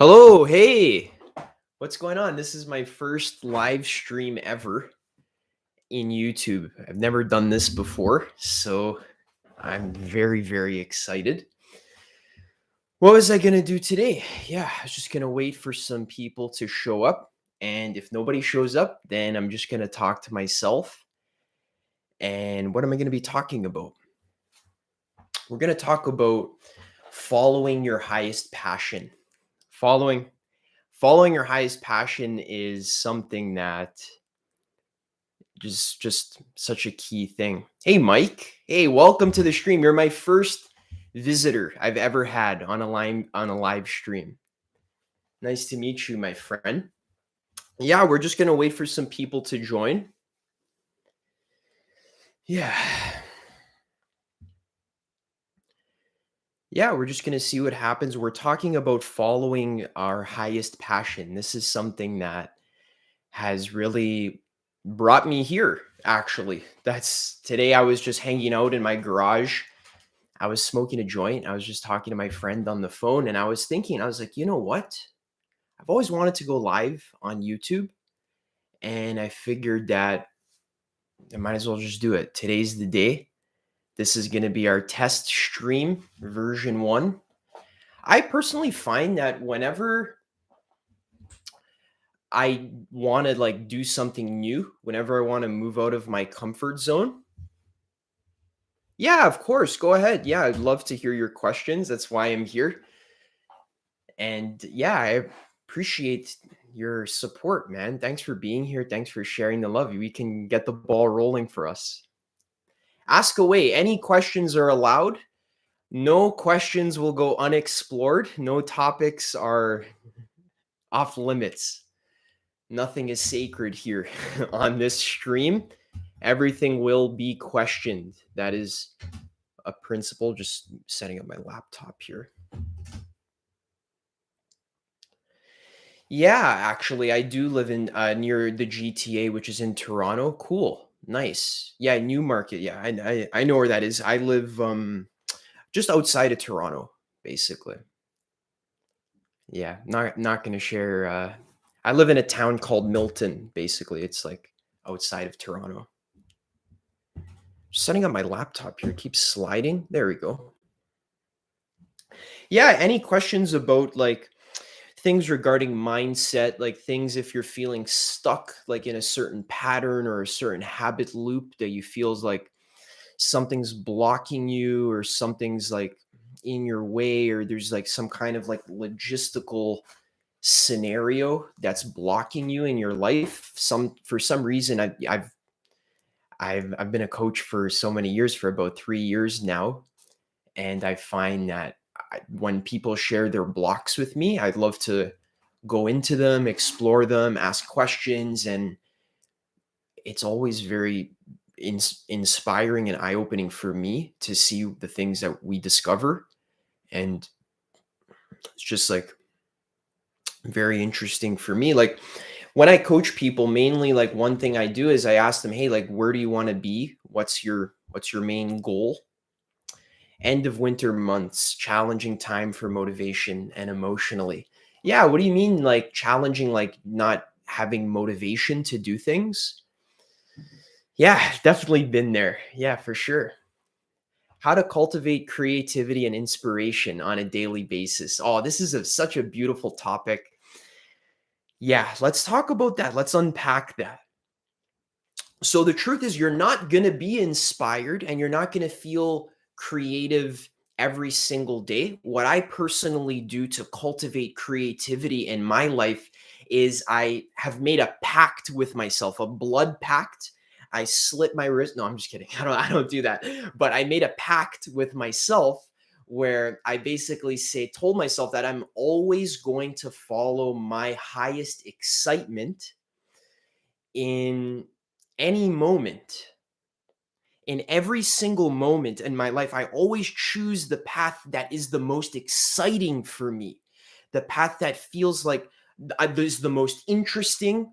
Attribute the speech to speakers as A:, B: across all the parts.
A: Hello, hey, what's going on? This is my first live stream ever in YouTube. I've never done this before, so I'm very, very excited. What was I going to do today? Yeah, I was just going to wait for some people to show up. And if nobody shows up, then I'm just going to talk to myself. And what am I going to be talking about? We're going to talk about following your highest passion. Following following your highest passion is something that just such a key thing. Hey Mike, hey, welcome to the stream. You're my first visitor I've ever had on a live stream. Nice to meet you, my friend. Yeah, we're just gonna wait for some people to join. Yeah. Yeah, we're just gonna see what happens. We're talking about following our highest passion. This is something that has really brought me here, actually. That's today I was just hanging out in my garage. I was smoking a joint. I was just talking to my friend on the phone and I was thinking, I was like, you know what? I've always wanted to go live on YouTube. And I figured that I might as well just do it. Today's the day. This is going to be our test stream version one. I personally find that whenever I want to like do something new, whenever I want to move out of my comfort zone, yeah, of course, go ahead. Yeah, I'd love to hear your questions. That's why I'm here. And yeah, I appreciate your support, man. Thanks for being here. Thanks for sharing the love. We can get the ball rolling for us. Ask away. Any questions are allowed. No questions will go unexplored. No topics are off limits. Nothing is sacred here on this stream. Everything will be questioned. That is a principle. Just setting up my laptop here. Yeah, actually, I do live in near the GTA, which is in Toronto. Cool, nice. Yeah, Newmarket. Yeah, I know where that is. I live just outside of Toronto, basically. Yeah, not gonna share. I live in a town called Milton. Basically, it's like outside of Toronto. Just setting up my laptop here. It keeps sliding. There we go. Yeah. Any questions about like things regarding mindset, like things if you're feeling stuck like in a certain pattern or a certain habit loop that you feels like something's blocking you or something's like in your way or there's like some kind of like logistical scenario that's blocking you in your life some for some reason I've been a coach for so many years, for about 3 years now, and I find that when people share their blocks with me, I'd love to go into them, explore them, ask questions, and it's always very inspiring and eye-opening for me to see the things that we discover, and it's just like very interesting for me. Like when I coach people, mainly like one thing I do is I ask them, "Hey, like where do you want to be? What's your main goal?" End of winter months, challenging time for motivation and emotionally. Yeah, what do you mean like challenging, like not having motivation to do things? Yeah, definitely been there. Yeah, for sure. How to cultivate creativity and inspiration on a daily basis. Oh, this is such a beautiful topic. Yeah, let's talk about that. Let's unpack that. So the truth is you're not going to be inspired and you're not going to feel creative every single day. What I personally do to cultivate creativity in my life is I have made a pact with myself, a blood pact. I slit my wrist. No, I'm just kidding. I don't do that. But I made a pact with myself where I basically told myself that I'm always going to follow my highest excitement in any moment, in every single moment in my life. I always choose the path that is the most exciting for me, the path that feels like is the most interesting,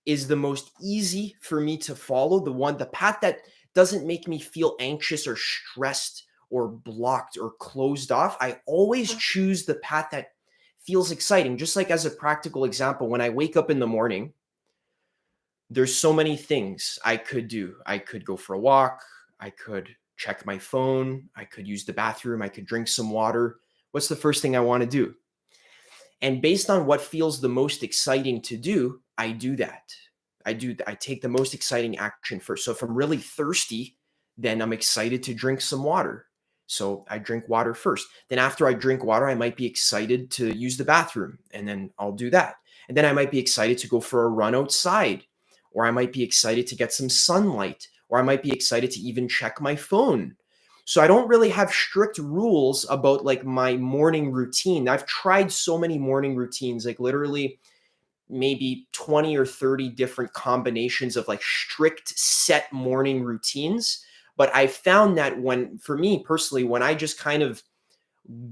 A: is the most easy for me to follow, the path that doesn't make me feel anxious or stressed or blocked or closed off. I always choose the path that feels exciting. Just like as a practical example, when I wake up in the morning, there's so many things I could do. I could go for a walk. I could check my phone. I could use the bathroom. I could drink some water. What's the first thing I want to do? And based on what feels the most exciting to do, I do that. I take the most exciting action first. So if I'm really thirsty, then I'm excited to drink some water. So I drink water first. Then after I drink water, I might be excited to use the bathroom, and then I'll do that. And then I might be excited to go for a run outside, or I might be excited to get some sunlight, or I might be excited to even check my phone. So I don't really have strict rules about like my morning routine. I've tried so many morning routines, like literally maybe 20 or 30 different combinations of like strict set morning routines. But I found that when, for me personally, when I just kind of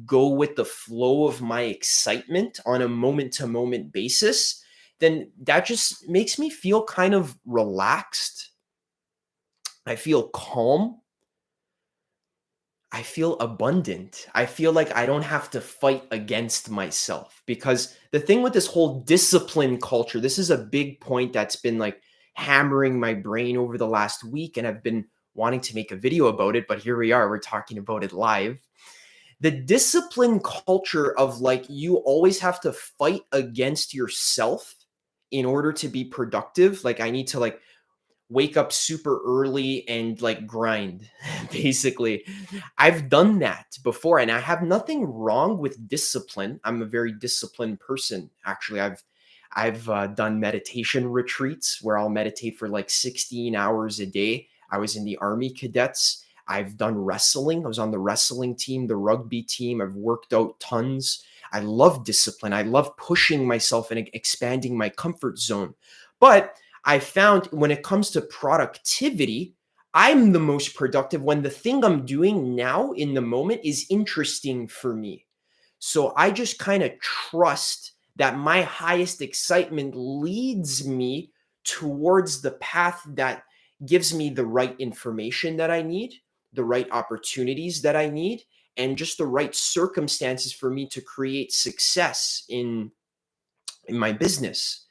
A: go with the flow of my excitement on a moment to moment basis, then that just makes me feel kind of relaxed. I feel calm. I feel abundant. I feel like I don't have to fight against myself, because the thing with this whole discipline culture, this is a big point that's been like hammering my brain over the last week. And I've been wanting to make a video about it, but here we are, we're talking about it live. The discipline culture of like, you always have to fight against yourself in order to be productive. Like, I need to like wake up super early and like grind basically. I've done that before, and I have nothing wrong with discipline. I'm a very disciplined person. Actually, I've done meditation retreats where I'll meditate for like 16 hours a day. I was in the Army cadets. I've done wrestling. I was on the wrestling team, the rugby team. I've worked out tons. I love discipline. I love pushing myself and expanding my comfort zone. But I found when it comes to productivity, I'm the most productive when the thing I'm doing now in the moment is interesting for me. So I just kind of trust that my highest excitement leads me towards the path that gives me the right information that I need, the right opportunities that I need, and just the right circumstances for me to create success in my business.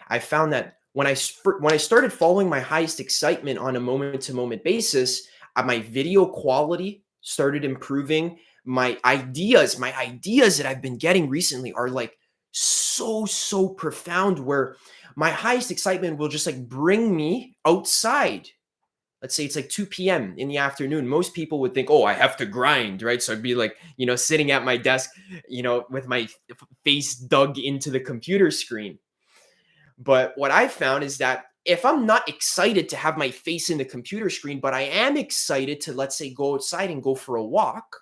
A: I found that when I started following my highest excitement on a moment to moment basis, my video quality started improving. My ideas that I've been getting recently are like so profound, where my highest excitement will just like bring me outside. Let's say it's like 2 p.m. in the afternoon. Most people would think, oh, I have to grind, right? So I'd be like, sitting at my desk, with my face dug into the computer screen. But what I found is that if I'm not excited to have my face in the computer screen, but I am excited to, let's say, go outside and go for a walk,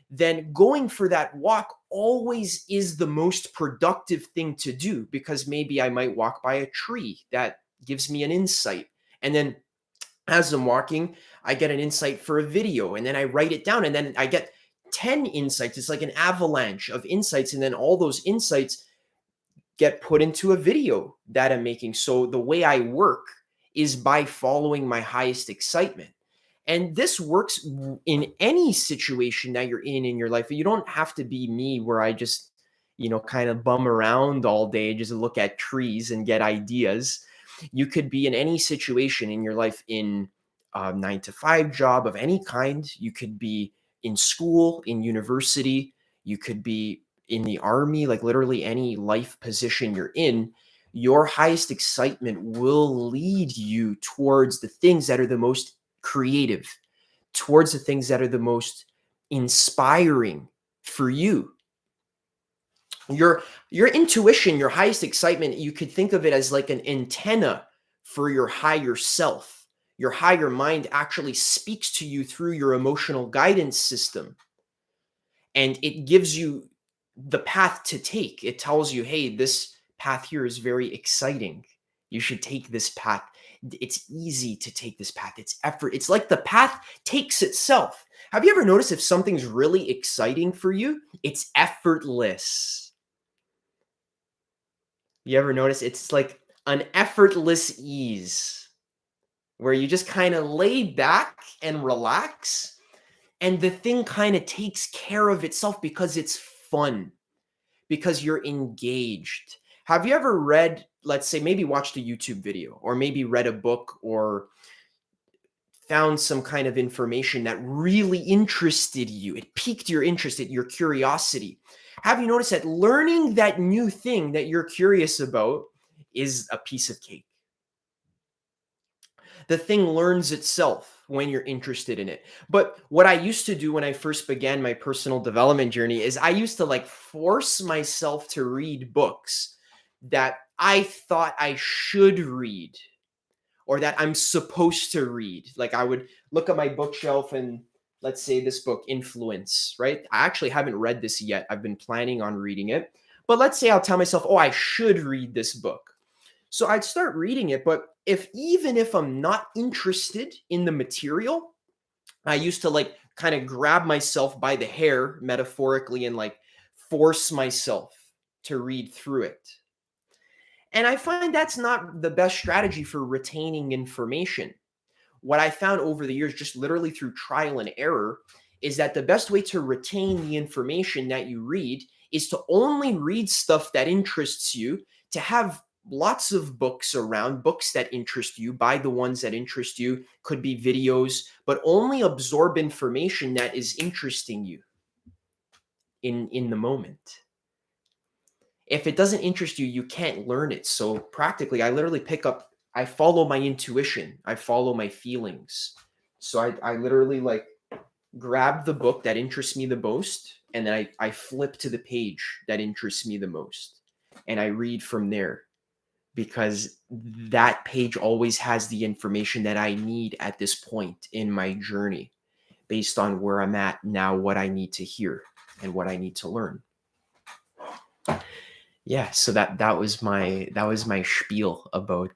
A: then going for that walk always is the most productive thing to do, because maybe I might walk by a tree that gives me an insight. And then as I'm walking, I get an insight for a video, and then I write it down, and then I get 10 insights. It's like an avalanche of insights. And then all those insights get put into a video that I'm making. So the way I work is by following my highest excitement. And this works in any situation that you're in your life. You don't have to be me, where I just, kind of bum around all day, just look at trees and get ideas. You could be in any situation in your life, in a 9 to 5 job of any kind. You could be in school, in university. You could be in the army, like literally any life position you're in. Your highest excitement will lead you towards the things that are the most creative, towards the things that are the most inspiring for you. Your intuition, your highest excitement, you could think of it as like an antenna for your higher self. Your higher mind actually speaks to you through your emotional guidance system, and it gives you the path to take. It tells you, hey, this path here is very exciting. You should take this path. It's easy to take this path. It's effort. It's like the path takes itself. Have you ever noticed if something's really exciting for you, it's effortless? You ever notice it's like an effortless ease, where you just kind of lay back and relax, and the thing kind of takes care of itself because it's fun, because you're engaged. Have you ever read, let's say, maybe watched a YouTube video or maybe read a book or found some kind of information that really interested you? It piqued your interest, your curiosity. Have you noticed that learning that new thing that you're curious about is a piece of cake? The thing learns itself when you're interested in it. But what I used to do when I first began my personal development journey is I used to like force myself to read books that I thought I should read or that I'm supposed to read. Like I would look at my bookshelf and let's say this book, Influence, right? I actually haven't read this yet. I've been planning on reading it. But let's say I'll tell myself, oh, I should read this book. So I'd start reading it, but even if I'm not interested in the material, I used to like kind of grab myself by the hair metaphorically and like force myself to read through it. And I find that's not the best strategy for retaining information. What I found over the years, just literally through trial and error, is that the best way to retain the information that you read is to only read stuff that interests you, to have lots of books around, books that interest you, buy the ones that interest you, could be videos, but only absorb information that is interesting you in the moment. If it doesn't interest you, you can't learn it. So practically, I follow my intuition, I follow my feelings. So I literally like grab the book that interests me the most, and then I flip to the page that interests me the most, and I read from there, because that page always has the information that I need at this point in my journey, based on where I'm at now, what I need to hear, and what I need to learn. Yeah, so that was my spiel about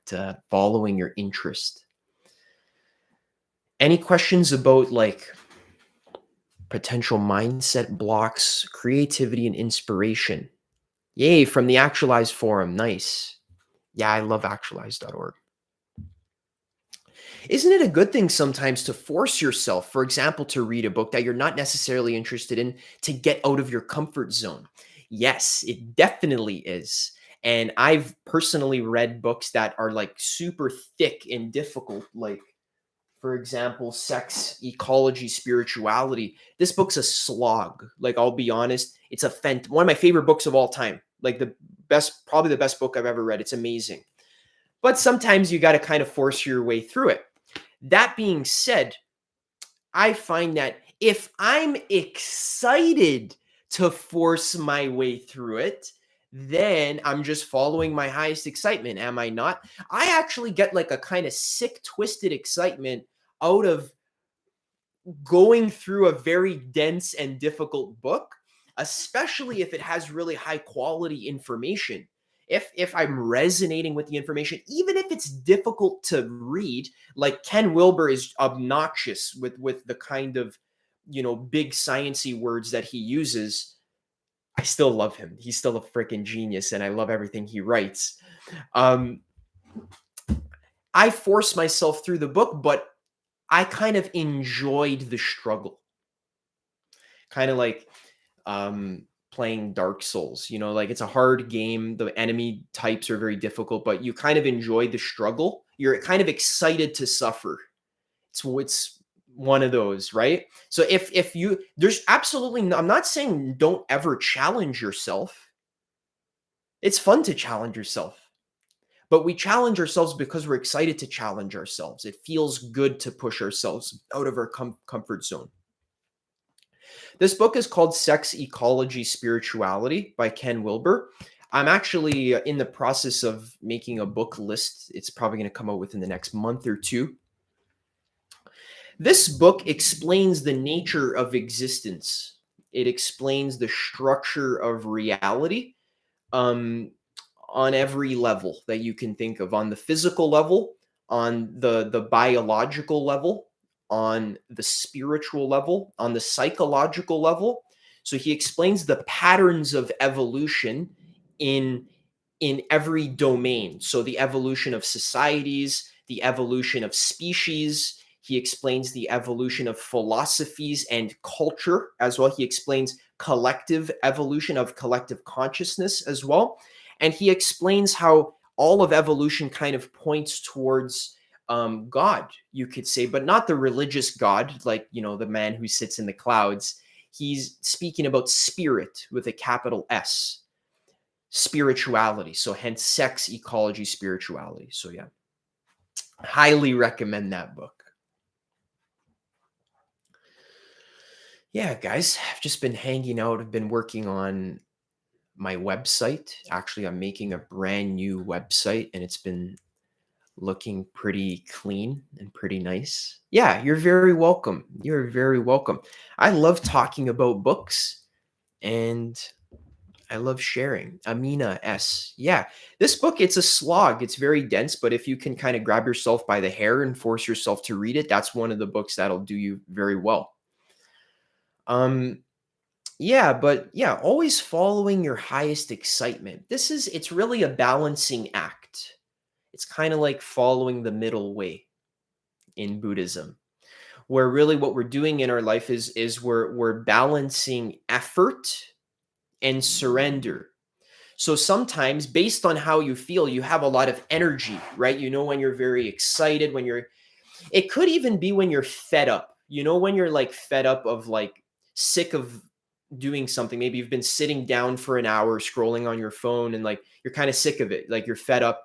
A: following your interest. Any questions about like potential mindset blocks, creativity, and inspiration? Yay, from the Actualized forum. Nice. Yeah, I love actualize.org. Isn't it a good thing sometimes to force yourself, for example, to read a book that you're not necessarily interested in, to get out of your comfort zone? Yes, it definitely is. And I've personally read books that are like super thick and difficult, like, for example, Sex, Ecology, Spirituality. This book's a slog. Like, I'll be honest, it's one of my favorite books of all time. Like probably the best book I've ever read. It's amazing. But sometimes you got to kind of force your way through it. That being said, I find that if I'm excited to force my way through it, then I'm just following my highest excitement, am I not? I actually get like a kind of sick, twisted excitement out of going through a very dense and difficult book, especially if it has really high quality information. If I'm resonating with the information, even if it's difficult to read, like Ken Wilber is obnoxious with the kind of, big sciencey words that he uses, I still love him. He's still a freaking genius, and I love everything he writes. I force myself through the book, but I kind of enjoyed the struggle. Kind of like playing Dark Souls, like it's a hard game. The enemy types are very difficult, but you kind of enjoy the struggle. You're kind of excited to suffer. It's one of those, right? So there's absolutely I'm not saying don't ever challenge yourself. It's fun to challenge yourself. But we challenge ourselves because we're excited to challenge ourselves. It feels good to push ourselves out of our comfort zone. This book is called Sex, Ecology, Spirituality by Ken Wilber. I'm actually in the process of making a book list. It's probably going to come out within the next month or two. This book explains the nature of existence. It explains the structure of reality on every level that you can think of, on the physical level, on the biological level, on the spiritual level, on the psychological level. So he explains the patterns of evolution in every domain. So the evolution of societies, the evolution of species. He explains the evolution of philosophies and culture as well. He explains collective evolution of collective consciousness as well. And he explains how all of evolution kind of points towards God, you could say, but not the religious God, like, the man who sits in the clouds. He's speaking about spirit with a capital S, spirituality. So hence sex, ecology, spirituality. So yeah, highly recommend that book. Yeah, guys, I've just been hanging out. I've been working on my website. Actually, I'm making a brand new website and it's been looking pretty clean and pretty nice. Yeah, you're very welcome. You're very welcome. I love talking about books and I love sharing. Amina S. Yeah, this book, it's a slog. It's very dense, but if you can kind of grab yourself by the hair and force yourself to read it, that's one of the books that'll do you very well. Yeah, but yeah, always following your highest excitement. It's really a balancing act. It's kind of like following the middle way in Buddhism, where really what we're doing in our life is we're balancing effort and surrender. So sometimes based on how you feel, you have a lot of energy, right? When you're very excited, it could even be when you're fed up. When you're like fed up of like sick of doing something. Maybe you've been sitting down for an hour scrolling on your phone and like you're kind of sick of it, like you're fed up.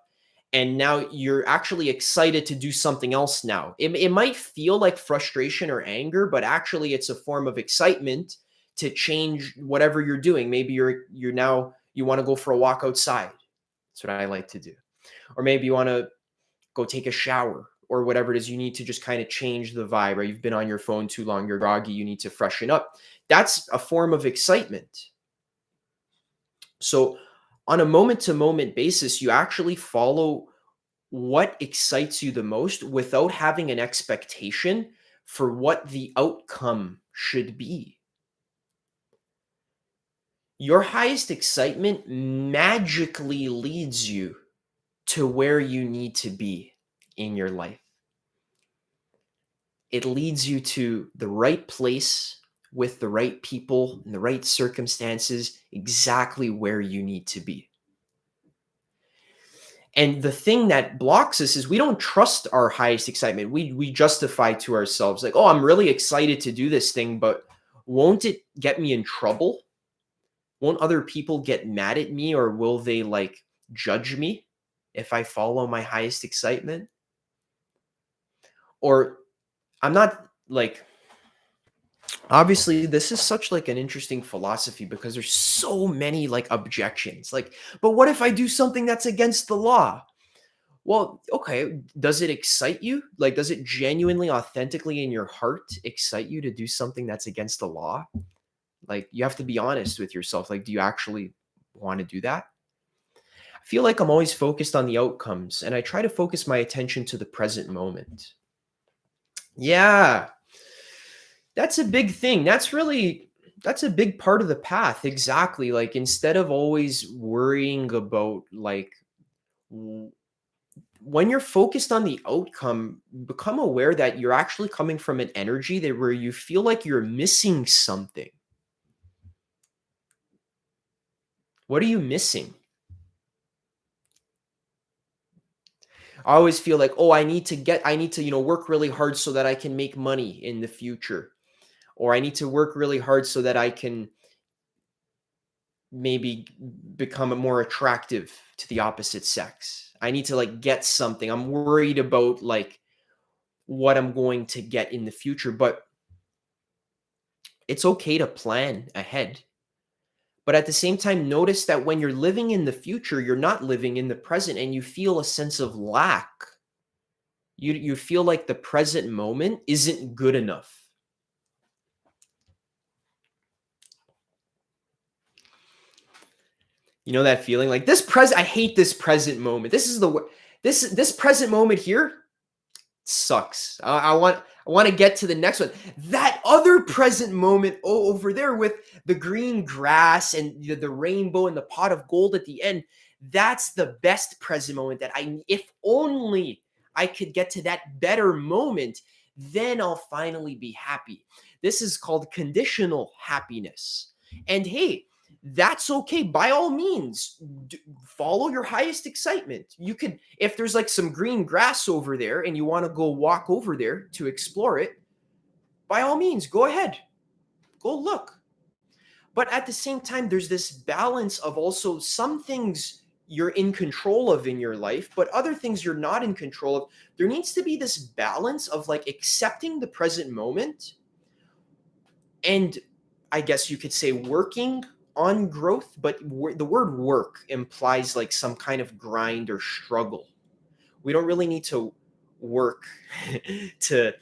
A: And now you're actually excited to do something else now. It might feel like frustration or anger, but actually it's a form of excitement to change whatever you're doing. Maybe you want to go for a walk outside. That's what I like to do. Or maybe you want to go take a shower or whatever it is. You need to just kind of change the vibe, or you've been on your phone too long, you're groggy, you need to freshen up. That's a form of excitement. So on a moment-to-moment basis, you actually follow what excites you the most without having an expectation for what the outcome should be. Your highest excitement magically leads you to where you need to be in your life. It leads you to the right place with the right people and the right circumstances, exactly where you need to be. And the thing that blocks us is we don't trust our highest excitement. We justify to ourselves like, oh, I'm really excited to do this thing, but won't it get me in trouble? Won't other people get mad at me, or will they like judge me if I follow my highest excitement? Or I'm not like, obviously this is such like an interesting philosophy because there's so many like objections. Like, but what if I do something that's against the law? Well, okay, does it excite you? Like, does it genuinely, authentically in your heart excite you to do something that's against the law? Like, you have to be honest with yourself. Like, do you actually want to do that? I feel like I'm always focused on the outcomes and I try to focus my attention to the present moment. Yeah, that's a big thing. That's a big part of the path. Exactly. Like, instead of always worrying about like when you're focused on the outcome, become aware that you're actually coming from an energy that where you feel like you're missing something. What are you missing? I always feel like, oh, I need to, work really hard so that I can make money in the future. Or I need to work really hard so that I can maybe become more attractive to the opposite sex. I need to like get something. I'm worried about like what I'm going to get in the future, but it's okay to plan ahead. But at the same time, notice that when you're living in the future, you're not living in the present and you feel a sense of lack. You feel like the present moment isn't good enough. You know that feeling like I hate this present moment. This present moment here sucks. I want to get to the next one. That other present moment over there with the green grass and the rainbow and the pot of gold at the end, that's the best present moment if only I could get to that better moment, then I'll finally be happy. This is called conditional happiness. And hey, that's okay. By all means, follow your highest excitement. You could, if there's like some green grass over there and you want to go walk over there to explore it, by all means, go ahead, go look. But at the same time, there's this balance of also some things you're in control of in your life, but other things you're not in control of. There needs to be this balance of like accepting the present moment and I guess you could say working on growth, but the word work implies like some kind of grind or struggle. We don't really need to work to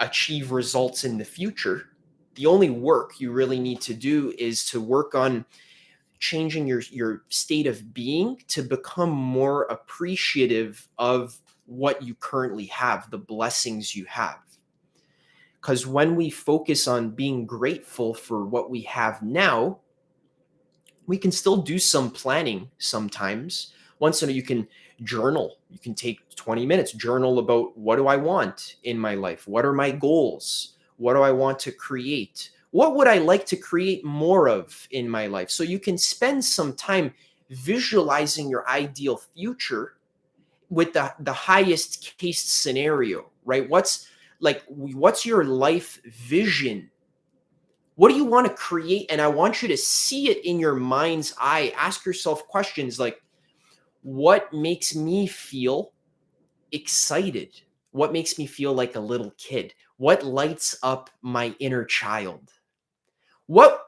A: achieve results in the future. The only work you really need to do is to work on changing your state of being to become more appreciative of what you currently have, the blessings you have. Because when we focus on being grateful for what we have now, we can still do some planning sometimes. Once in a you can journal. You can take 20 minutes, journal about what do I want in my life? What are my goals? What do I want to create? What would I like to create more of in my life? So you can spend some time visualizing your ideal future with the highest case scenario, right? What's your life vision? What do you want to create? And I want you to see it in your mind's eye. Ask yourself questions like, what makes me feel excited? What makes me feel like a little kid? What lights up my inner child? What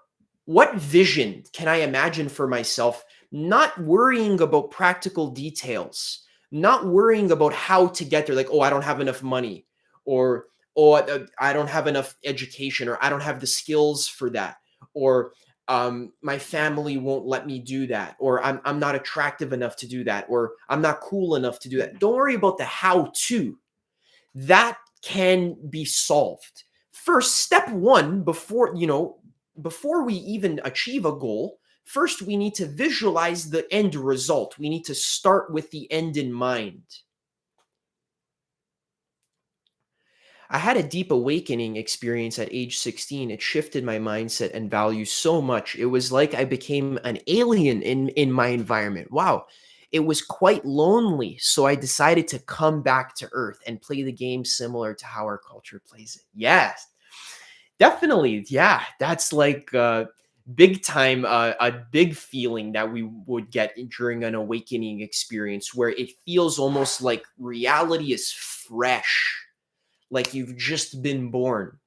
A: what vision can I imagine for myself, not worrying about practical details, not worrying about how to get there, like, oh, I don't have enough money, or oh, I don't have enough education, or I don't have the skills for that, or my family won't let me do that, or I'm not attractive enough to do that, or I'm not cool enough to do that. Don't worry about the how to. That can be solved. First, step one, before we even achieve a goal, first we need to visualize the end result. We need to start with the end in mind. I had a deep awakening experience at age 16. It shifted my mindset and values so much. It was like I became an alien in my environment. Wow. It was quite lonely. So I decided to come back to earth and play the game similar to how our culture plays it. Yes, definitely. Yeah. That's like big time, a big feeling that we would get during an awakening experience where it feels almost like reality is fresh, like you've just been born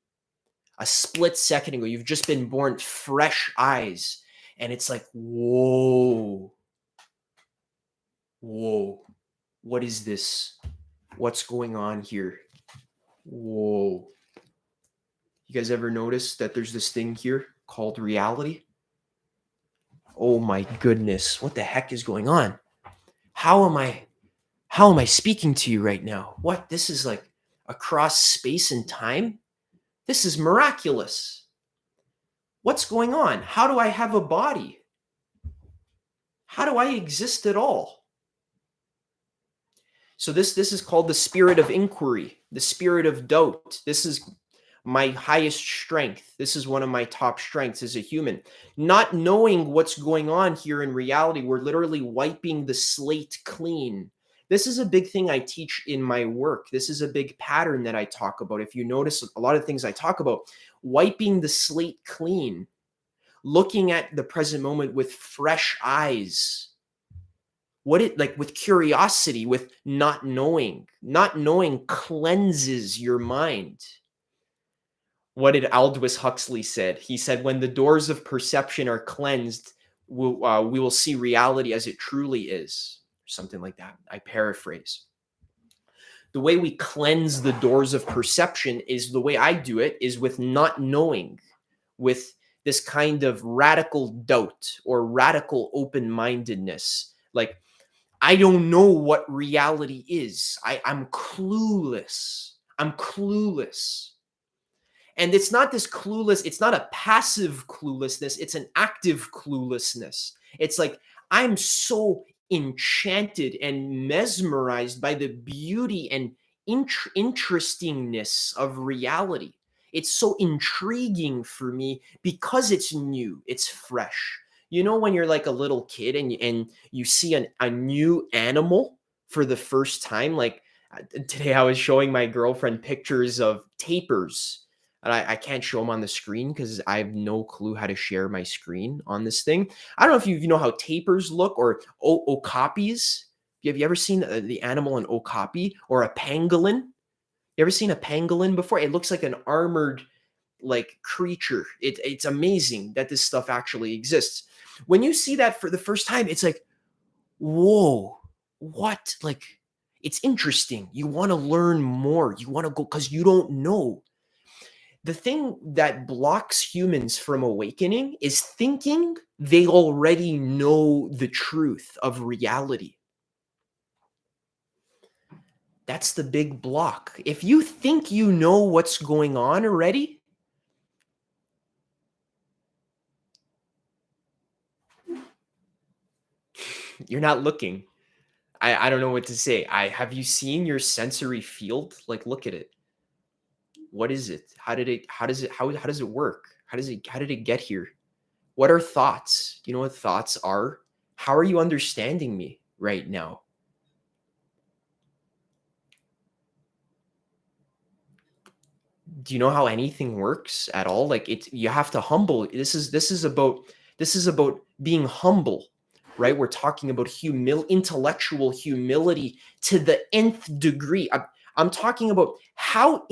A: a split second ago. You've just been born, fresh eyes. And it's like, whoa, whoa, what is this? What's going on here? Whoa. You guys ever notice that there's this thing here called reality? Oh my goodness. What the heck is going on? How am I speaking to you right now? What? This is like across space and time? This is miraculous. What's going on? How do I have a body? How do I exist at all? So this is called the spirit of inquiry, the spirit of doubt. This is my highest strength. This is one of my top strengths as a human. Not knowing what's going on here in reality, we're literally wiping the slate clean. This is a big thing I teach in my work. This is a big pattern that I talk about. If you notice, a lot of things I talk about, wiping the slate clean, looking at the present moment with fresh eyes. What it like with curiosity, with not knowing. Not knowing cleanses your mind. What did Aldous Huxley said? He said, when the doors of perception are cleansed, we will see reality as it truly is. Something like that. I paraphrase. The way we cleanse the doors of perception is the way I do it is with not knowing, with this kind of radical doubt or radical open-mindedness. Like, I don't know what reality is. I'm clueless. I'm clueless. And it's not this clueless, it's not a passive cluelessness, it's an active cluelessness. It's like I'm so enchanted and mesmerized by the beauty and interestingness of reality. It's so intriguing for me because it's new, it's fresh. You know, when you're like a little kid and you see a new animal for the first time, like today I was showing my girlfriend pictures of tapirs. And I can't show them on the screen because I have no clue how to share my screen on this thing. I don't know if you know how tapirs look or okapis. Have you ever seen the animal an okapi or a pangolin? You ever seen a pangolin before? It looks like an armored like creature. It's amazing that this stuff actually exists. When you see that for the first time, it's like, whoa, what? Like, it's interesting. You want to learn more. You want to go because you don't know. The thing that blocks humans from awakening is thinking they already know the truth of reality. That's the big block. If you think you know what's going on already, you're not looking. I don't know what to say. Have you seen your sensory field? Like look at it. What is it? How does it work? How did it get here? What are thoughts? You know what thoughts are? How are you understanding me right now? Do you know how anything works at all? Like it's you have to humble. This is about being humble, right? We're talking about intellectual humility to the nth degree. I'm talking about how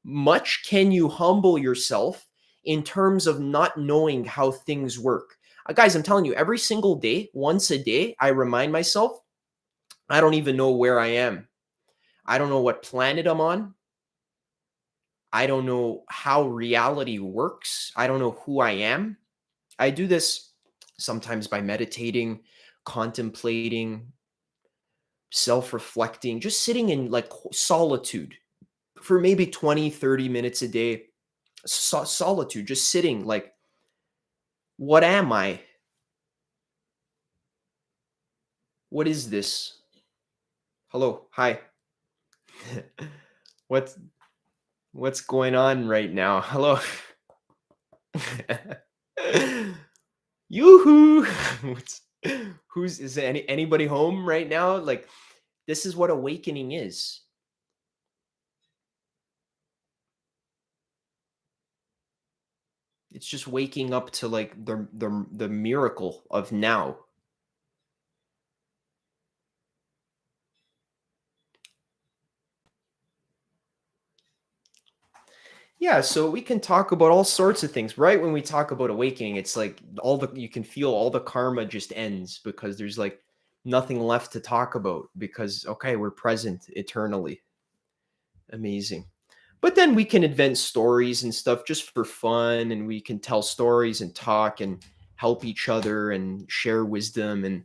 A: much can you humble yourself in terms of not knowing how things work. Guys, I'm telling you, every single day, once a day, I remind myself, I don't even know where I am. I don't know what planet I'm on. I don't know how reality works. I don't know who I am. I do this sometimes by meditating, contemplating, self reflecting, just sitting in like solitude for maybe 20, 30 minutes a day. Solitude, just sitting like, what am I? What is this? Hello. Hi. what's what's going on right now? Hello. Yoo-hoo! What's who's is anybody home right now? Like this is what awakening is. It's just waking up to like the miracle of now. Yeah, so we can talk about all sorts of things. Right when we talk about awakening, it's like you can feel all the karma just ends because there's like nothing left to talk about because okay, we're present eternally. Amazing. But then we can invent stories and stuff just for fun, and we can tell stories and talk and help each other and share wisdom and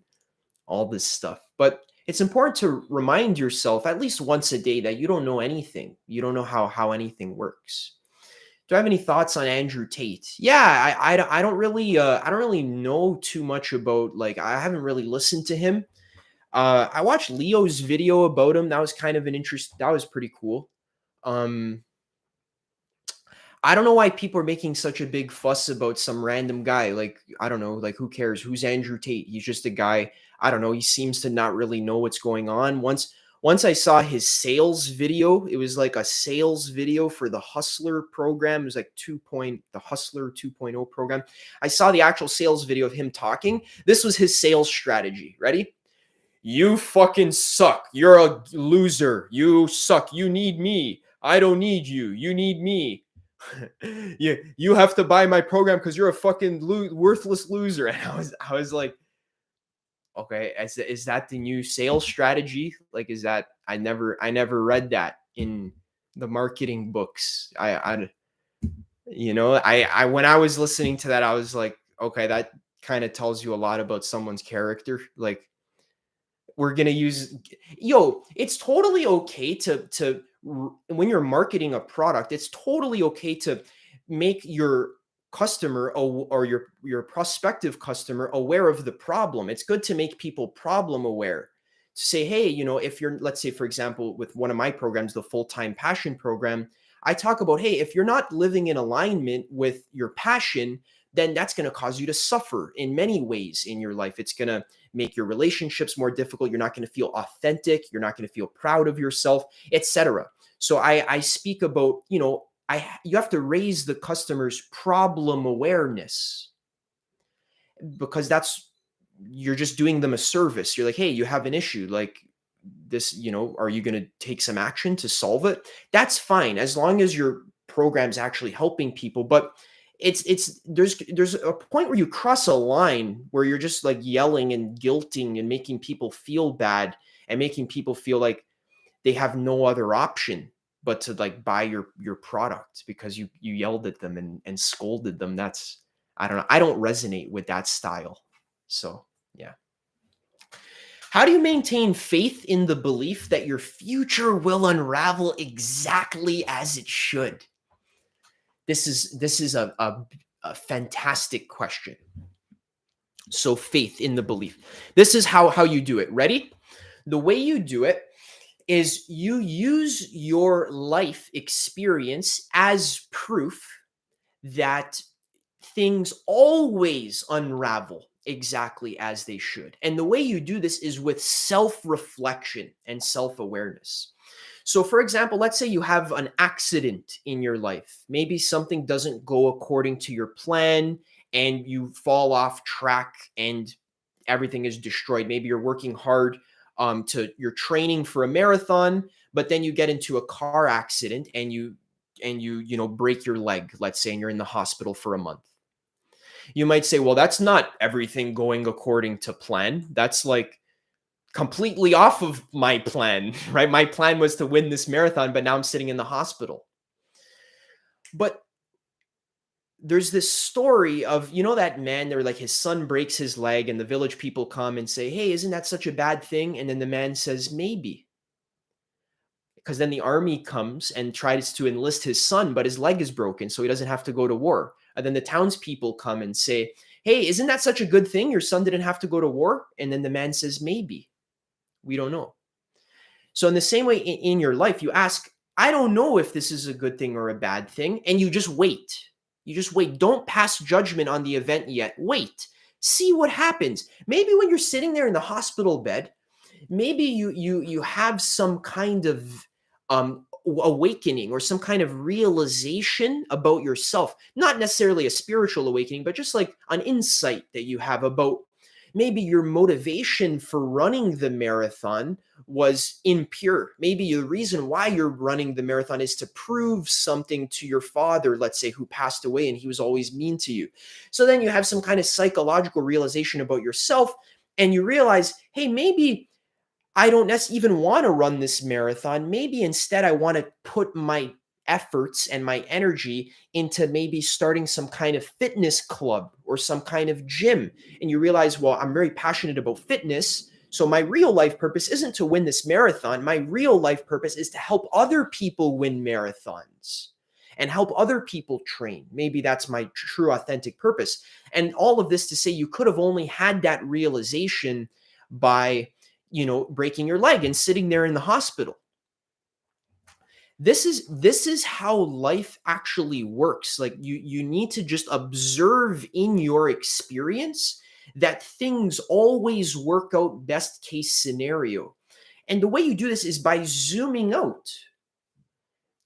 A: all this stuff. But it's important to remind yourself at least once a day that you don't know anything. You don't know how anything works. Do I have any thoughts on Andrew Tate? Yeah, I don't really know too much about like I haven't really listened to him. I watched Leo's video about him. That was kind of an interest. That was pretty cool. Um, I don't know why people are making such a big fuss about some random guy. Like, I don't know, like who cares? Who's Andrew Tate? He's just a guy. I don't know. He seems to not really know what's going on. Once I saw his sales video, it was like a sales video for the Hustler program. It was like the Hustler 2.0 program. I saw the actual sales video of him talking. This was his sales strategy. Ready? You fucking suck. You're a loser. You suck. You need me. I don't need you. You need me. You have to buy my program because you're a fucking worthless loser. And I was like, okay, is that the new sales strategy? Like, is that I never read that in the marketing books. I when I was listening to that, I was like, okay, that kind of tells you a lot about someone's character. Like, we're gonna use it's totally okay when you're marketing a product, it's totally okay to make your customer or your prospective customer aware of the problem. It's good to make people problem aware. to say, hey, if you're, let's say, for example, with one of my programs, the full-time passion program, I talk about, hey, if you're not living in alignment with your passion, then that's going to cause you to suffer in many ways in your life. It's going to make your relationships more difficult. You're not going to feel authentic. You're not going to feel proud of yourself, etc. So I speak about, you have to raise the customer's problem awareness, because you're just doing them a service. You're like, hey, you have an issue like this, are you going to take some action to solve it? That's fine, as long as your program's actually helping people. But there's a point where you cross a line where you're just like yelling and guilting and making people feel bad and making people feel like they have no other option but to like buy your product because you yelled at them and scolded them. That's, I don't know. I don't resonate with that style. So, yeah. How do you maintain faith in the belief that your future will unravel exactly as it should? This is a fantastic question. So, faith in the belief. This is how you do it. Ready? The way you do it is you use your life experience as proof that things always unravel exactly as they should. And the way you do this is with self-reflection and self-awareness. So, for example, let's say you have an accident in your life. Maybe something doesn't go according to your plan and you fall off track and everything is destroyed. Maybe you're working hard you're training for a marathon, but then you get into a car accident and you break your leg, let's say, and you're in the hospital for a month. You might say, well, that's not everything going according to plan. That's like completely off of my plan, right? My plan was to win this marathon, but now I'm sitting in the hospital. But there's this story of, that man, they're like, his son breaks his leg and the village people come and say, hey, isn't that such a bad thing? And then the man says, maybe. Because then the army comes and tries to enlist his son, but his leg is broken, so he doesn't have to go to war. And then the townspeople come and say, hey, isn't that such a good thing? Your son didn't have to go to war. And then the man says, maybe. We don't know. So in the same way in your life, you ask, I don't know if this is a good thing or a bad thing. And you just wait. You just wait. Don't pass judgment on the event yet. Wait. See what happens. Maybe when you're sitting there in the hospital bed, maybe you have some kind of awakening or some kind of realization about yourself. Not necessarily a spiritual awakening, but just like an insight that you have about maybe your motivation for running the marathon was impure. Maybe the reason why you're running the marathon is to prove something to your father, let's say, who passed away and he was always mean to you. So then you have some kind of psychological realization about yourself and you realize, hey, maybe I don't even want to run this marathon. Maybe instead I want to put my efforts and my energy into maybe starting some kind of fitness club or some kind of gym. And you realize, well, I'm very passionate about fitness. So my real life purpose isn't to win this marathon. My real life purpose is to help other people win marathons and help other people train. Maybe that's my true authentic purpose. And all of this to say you could have only had that realization by breaking your leg and sitting there in the hospital. This is how life actually works. Like you need to just observe in your experience that things always work out best case scenario. And the way you do this is by zooming out.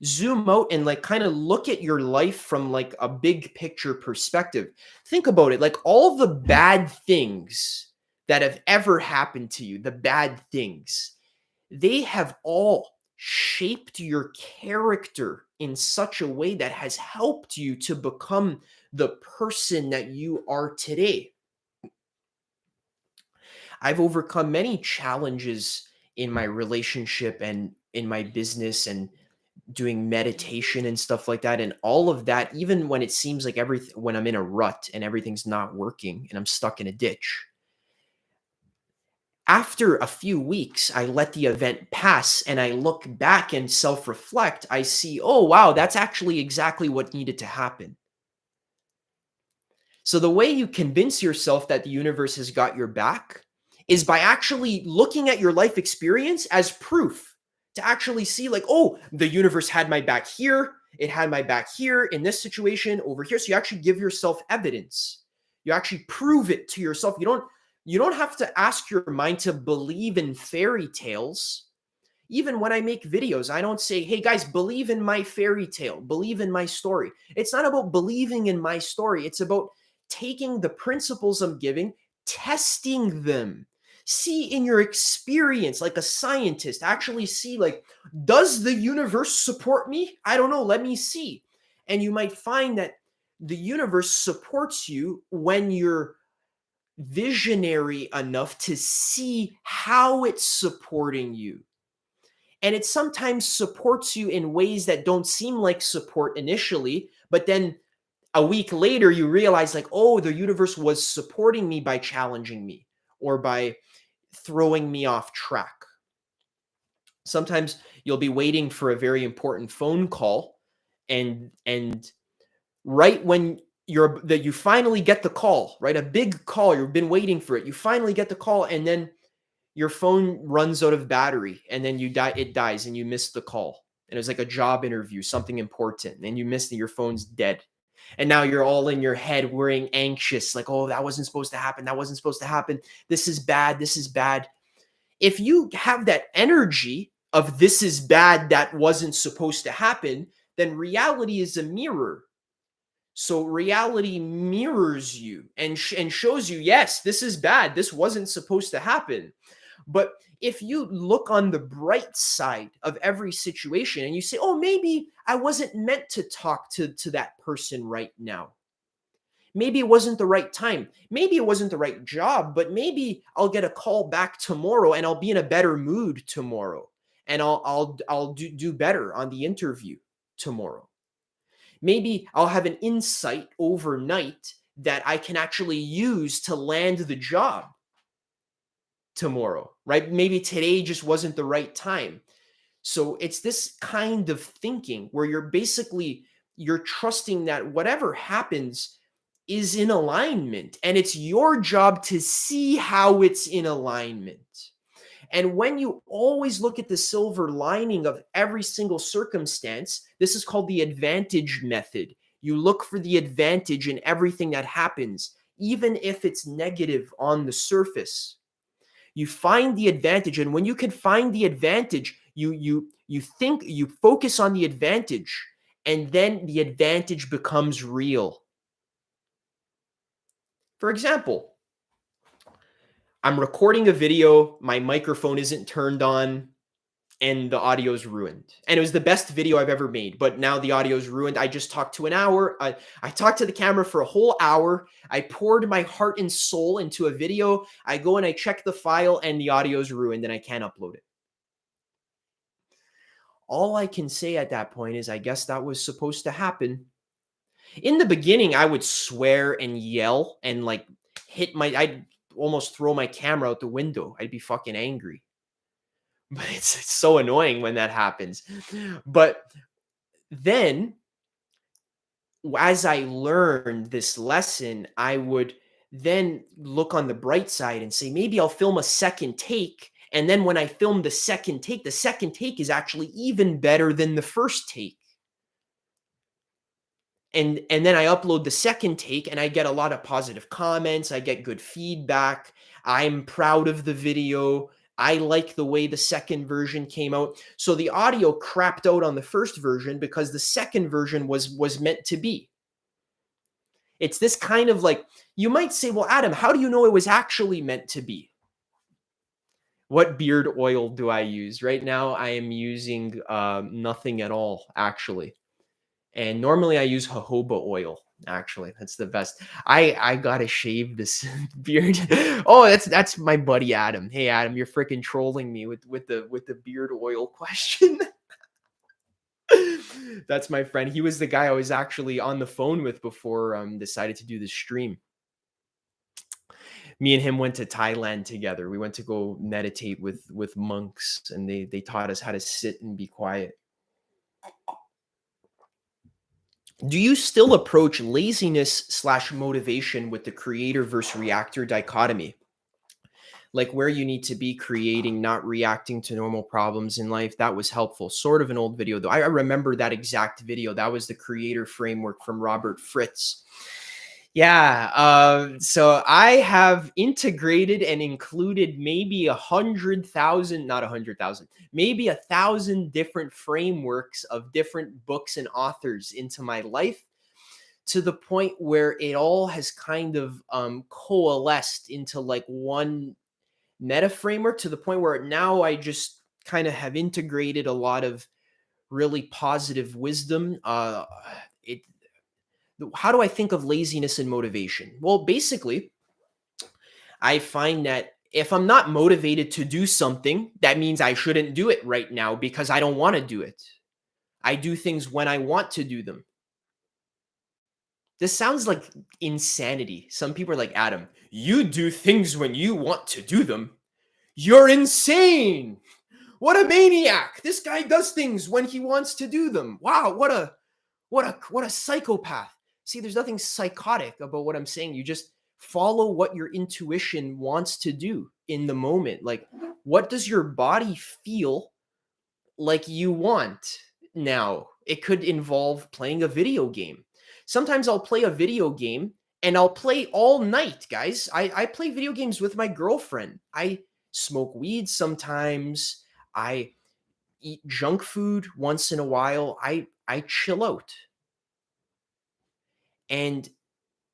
A: Zoom out and like kind of look at your life from like a big picture perspective. Think about it, like all the bad things that have ever happened to you, the bad things, they have all shaped your character in such a way that has helped you to become the person that you are today. I've overcome many challenges in my relationship and in my business and doing meditation and stuff like that. And all of that, even when it seems like when I'm in a rut and everything's not working and I'm stuck in a ditch, after a few weeks, I let the event pass and I look back and self-reflect. I see, oh, wow, that's actually exactly what needed to happen. So the way you convince yourself that the universe has got your back is by actually looking at your life experience as proof to actually see like, oh, the universe had my back here. It had my back here in this situation over here. So you actually give yourself evidence. You actually prove it to yourself. You don't have to ask your mind to believe in fairy tales. Even when I make videos, I don't say, hey guys, believe in my fairy tale, believe in my story. It's not about believing in my story. It's about taking the principles I'm giving, testing them. See in your experience, like a scientist, actually see, like, does the universe support me? I don't know. Let me see. And you might find that the universe supports you when you're visionary enough to see how it's supporting you. And it sometimes supports you in ways that don't seem like support initially, but then a week later you realize like, oh, the universe was supporting me by challenging me or by throwing me off track. Sometimes you'll be waiting for a very important phone call, and right when you finally get the call, right? A big call, you've been waiting for it. You finally get the call, and then your phone runs out of battery, and then it dies and you miss the call. And it was like a job interview, something important, and you missed it, your phone's dead. And now you're all in your head worrying, anxious, like, oh, that wasn't supposed to happen. That wasn't supposed to happen. This is bad. This is bad. If you have that energy of this is bad, that wasn't supposed to happen, then reality is a mirror. So reality mirrors you and shows you, yes, this is bad. This wasn't supposed to happen. But if you look on the bright side of every situation and you say, oh, maybe I wasn't meant to talk to that person right now. Maybe it wasn't the right time. Maybe it wasn't the right job, but maybe I'll get a call back tomorrow and I'll be in a better mood tomorrow. And I'll do better on the interview tomorrow. Maybe I'll have an insight overnight that I can actually use to land the job tomorrow, right? Maybe today just wasn't the right time. So it's this kind of thinking where you're trusting that whatever happens is in alignment, and it's your job to see how it's in alignment. And when you always look at the silver lining of every single circumstance, this is called the advantage method. You look for the advantage in everything that happens, even if it's negative on the surface. You find the advantage, and when you can find the advantage, you focus on the advantage, and then the advantage becomes real. For example, I'm recording a video, my microphone isn't turned on, and the audio's ruined. And it was the best video I've ever made, but now the audio's ruined. I just talked to an hour. I talked to the camera for a whole hour. I poured my heart and soul into a video. I go and I check the file, and the audio's ruined, and I can't upload it. All I can say at that point is, I guess that was supposed to happen. In the beginning, I would swear and yell and like I'd almost throw my camera out the window. I'd be fucking angry. But it's so annoying when that happens. But then, as I learned this lesson, I would then look on the bright side and say, maybe I'll film a second take. And then when I film the second take is actually even better than the first take. And then I upload the second take and I get a lot of positive comments. I get good feedback. I'm proud of the video. I like the way the second version came out. So the audio crapped out on the first version because the second version was meant to be. It's this kind of like, you might say, well, Adam, how do you know it was actually meant to be? What beard oil do I use? Right now, I am using nothing at all, actually. And normally I use jojoba oil. Actually, that's the best. I gotta shave this beard. Oh, that's my buddy Adam. Hey Adam, you're freaking trolling me with the beard oil question. That's my friend. He was the guy I was actually on the phone with before decided to do this stream. Me and him went to Thailand together. We went to go meditate with monks, and they taught us how to sit and be quiet. Do you still approach laziness / motivation with the creator versus reactor dichotomy? like where you need to be creating, not reacting to normal problems in life. That was helpful. Sort of an old video though. I remember that exact video. That was the creator framework from Robert Fritz. Yeah. So I have integrated and included maybe 100,000, not 100,000, maybe 1,000 different frameworks of different books and authors into my life, to the point where it all has kind of coalesced into like one meta framework, to the point where now I just kind of have integrated a lot of really positive wisdom. It How do I think of laziness and motivation? Well, basically, I find that if I'm not motivated to do something, that means I shouldn't do it right now because I don't want to do it. I do things when I want to do them. This sounds like insanity. Some people are like, Adam, you do things when you want to do them. You're insane. What a maniac. This guy does things when he wants to do them. Wow, what a psychopath. See, there's nothing psychotic about what I'm saying. You just follow what your intuition wants to do in the moment. Like, what does your body feel like you want now? It could involve playing a video game. Sometimes I'll play a video game and I'll play all night, guys. I play video games with my girlfriend. I smoke weed sometimes. I eat junk food once in a while. I chill out. And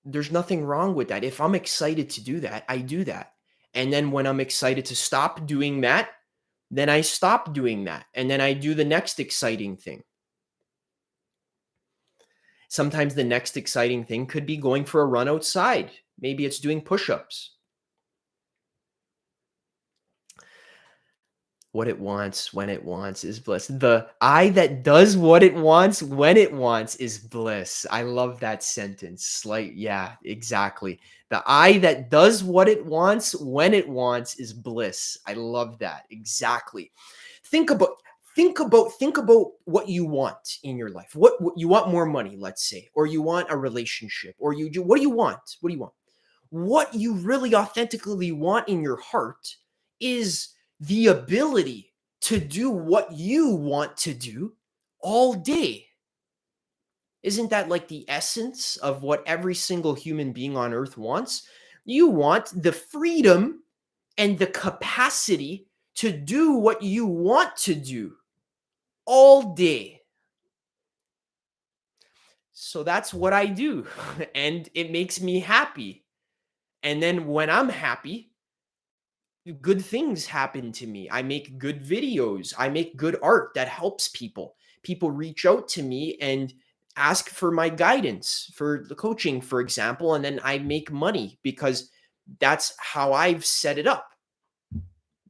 A: there's nothing wrong with that. If I'm excited to do that, I do that. And then when I'm excited to stop doing that, then I stop doing that. And then I do the next exciting thing. Sometimes the next exciting thing could be going for a run outside. Maybe it's doing push-ups. What it wants, when it wants is bliss. The eye that does what it wants, when it wants is bliss. I love that sentence. Like, yeah, exactly. The eye that does what it wants, when it wants is bliss. I love that. Exactly. Think about what you want in your life. What you want, more money, let's say, or you want a relationship, or what do you want? What do you want? What you really authentically want in your heart is the ability to do what you want to do all day. Isn't that like the essence of what every single human being on earth wants? You want the freedom and the capacity to do what you want to do all day. So that's what I do. And it makes me happy. And then when I'm happy, good things happen to me. I make good videos. I make good art that helps people. People reach out to me and ask for my guidance for the coaching, for example, and then I make money because that's how I've set it up.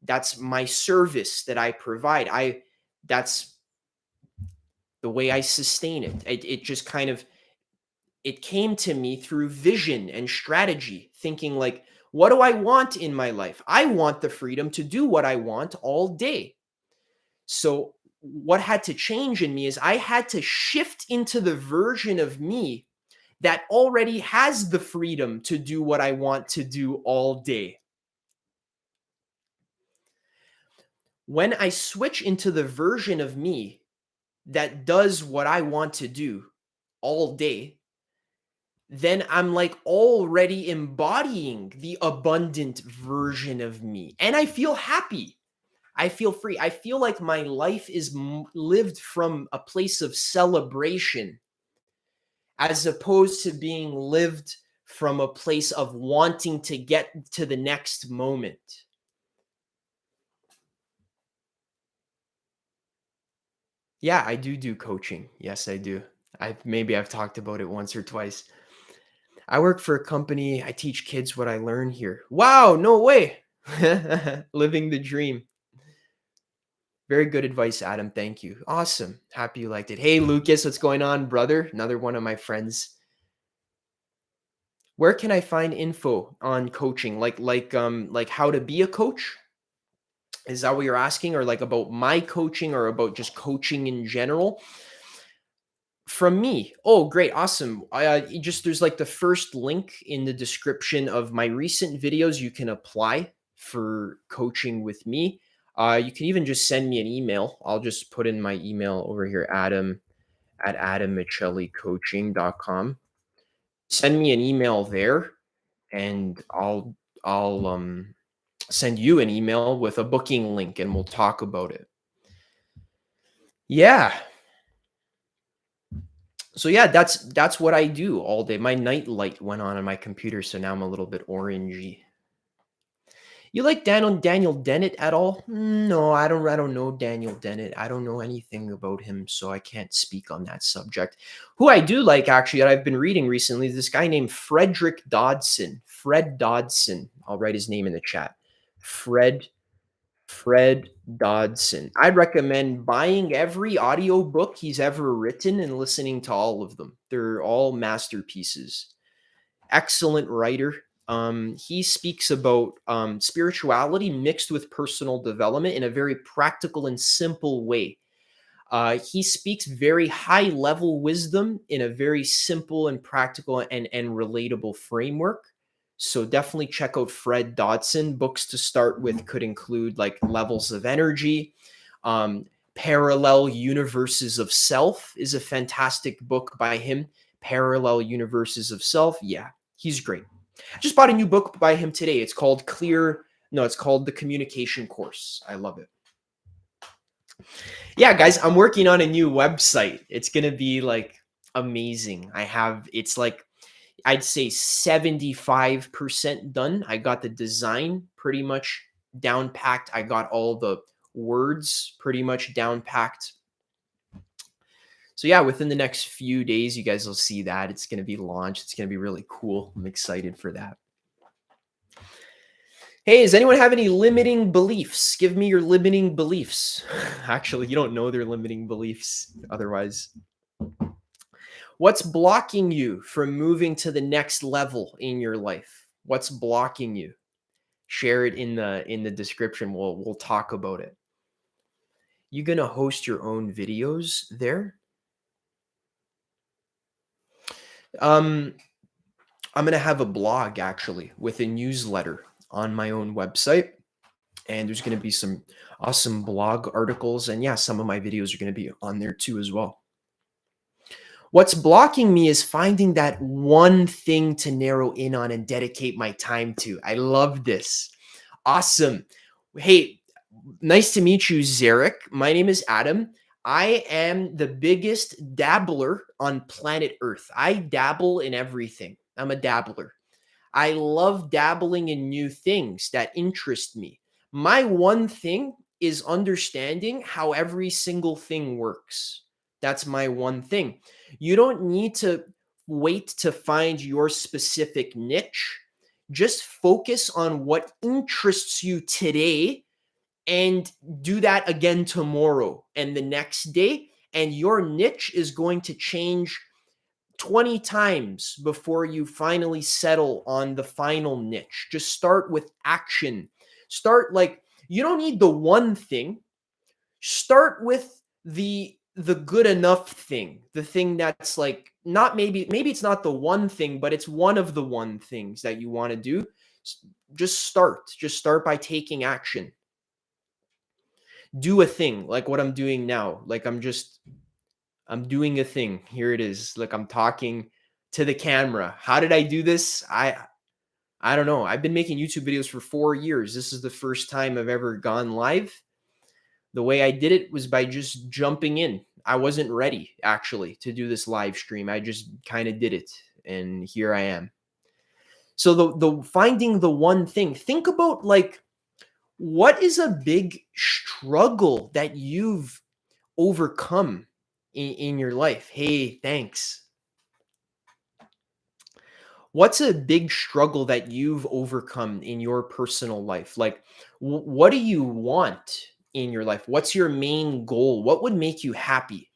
A: That's my service that I provide. That's the way I sustain it. It just kind of, it came to me through vision and strategy, thinking like, what do I want in my life? I want the freedom to do what I want all day. So what had to change in me is I had to shift into the version of me that already has the freedom to do what I want to do all day. When I switch into the version of me that does what I want to do all day, then I'm like already embodying the abundant version of me. And I feel happy. I feel free. I feel like my life is lived from a place of celebration as opposed to being lived from a place of wanting to get to the next moment. Yeah, I do coaching. Yes, I do. I've talked about it once or twice. I work for a company. I teach kids what I learn here. Wow, no way. Living the dream. Very good advice, Adam. Thank you. Awesome. Happy you liked it. Hey, Lucas, what's going on, brother? Another one of my friends. Where can I find info on coaching? Like how to be a coach? Is that what you're asking, or like about my coaching, or about just coaching in general? From me. Oh, great. Awesome. There's like the first link in the description of my recent videos. You can apply for coaching with me, you can even just send me an email. I'll just put in my email over here, adam@adammichellicoaching.com. Send me an email there, and I'll send you an email with a booking link, and we'll talk about it. Yeah. So yeah, that's what I do all day. My night light went on my computer, so now I'm a little bit orangey. You like Daniel Dennett at all? No, I don't know Daniel Dennett. I don't know anything about him, so I can't speak on that subject. Who I do like, actually, that I've been reading recently, is this guy named Frederick Dodson. Fred Dodson. I'll write his name in the chat. Fred Dodson. I'd recommend buying every audiobook he's ever written and listening to all of them. They're all masterpieces. Excellent writer. He speaks about spirituality mixed with personal development in a very practical and simple way. He speaks very high level wisdom in a very simple and practical and relatable framework. So definitely check out Fred Dodson. Books to start with could include like Levels of Energy. Parallel Universes of Self is a fantastic book by him. Parallel Universes of Self. Yeah, he's great. I just bought a new book by him today. It's called it's called The Communication Course. I love it. Yeah, guys, I'm working on a new website. It's going to be like amazing. It's like, I'd say 75% done. I got the design pretty much down packed. I got all the words pretty much down packed. So yeah, within the next few days, you guys will see that. It's going to be launched. It's going to be really cool. I'm excited for that. Hey, does anyone have any limiting beliefs? Give me your limiting beliefs. Actually, you don't know their limiting beliefs otherwise. What's blocking you from moving to the next level in your life? What's blocking you? Share it in the description. We'll talk about it. You gonna host your own videos there? I'm gonna have a blog actually with a newsletter on my own website, and there's gonna be some awesome blog articles, and yeah, some of my videos are gonna be on there too as well. What's blocking me is finding that one thing to narrow in on and dedicate my time to. I love this. Awesome. Hey, nice to meet you, Zarek. My name is Adam. I am the biggest dabbler on planet Earth. I dabble in everything. I'm a dabbler. I love dabbling in new things that interest me. My one thing is understanding how every single thing works. That's my one thing. You don't need to wait to find your specific niche. Just focus on what interests you today and do that again tomorrow and the next day. And your niche is going to change 20 times before you finally settle on the final niche. Just start with action. Start like, you don't need the one thing. Start with the good enough thing. The thing that's like, not maybe it's not the one thing, but it's one of the one things that you want to do. Just start by taking action. Do a thing like what I'm doing now. Like I'm doing a thing. Here it is. Like I'm talking to the camera. How did I do this? I don't know. I've been making YouTube videos for 4 years. This is the first time I've ever gone live. The way I did it was by just jumping in. I wasn't ready actually to do this live stream. I just kind of did it, and here I am. So the finding the one thing. Think about like, what is a big struggle that you've overcome in your life? Hey, thanks. What's a big struggle that you've overcome in your personal life? Like, what do you want in your life? What's your main goal? What would make you happy?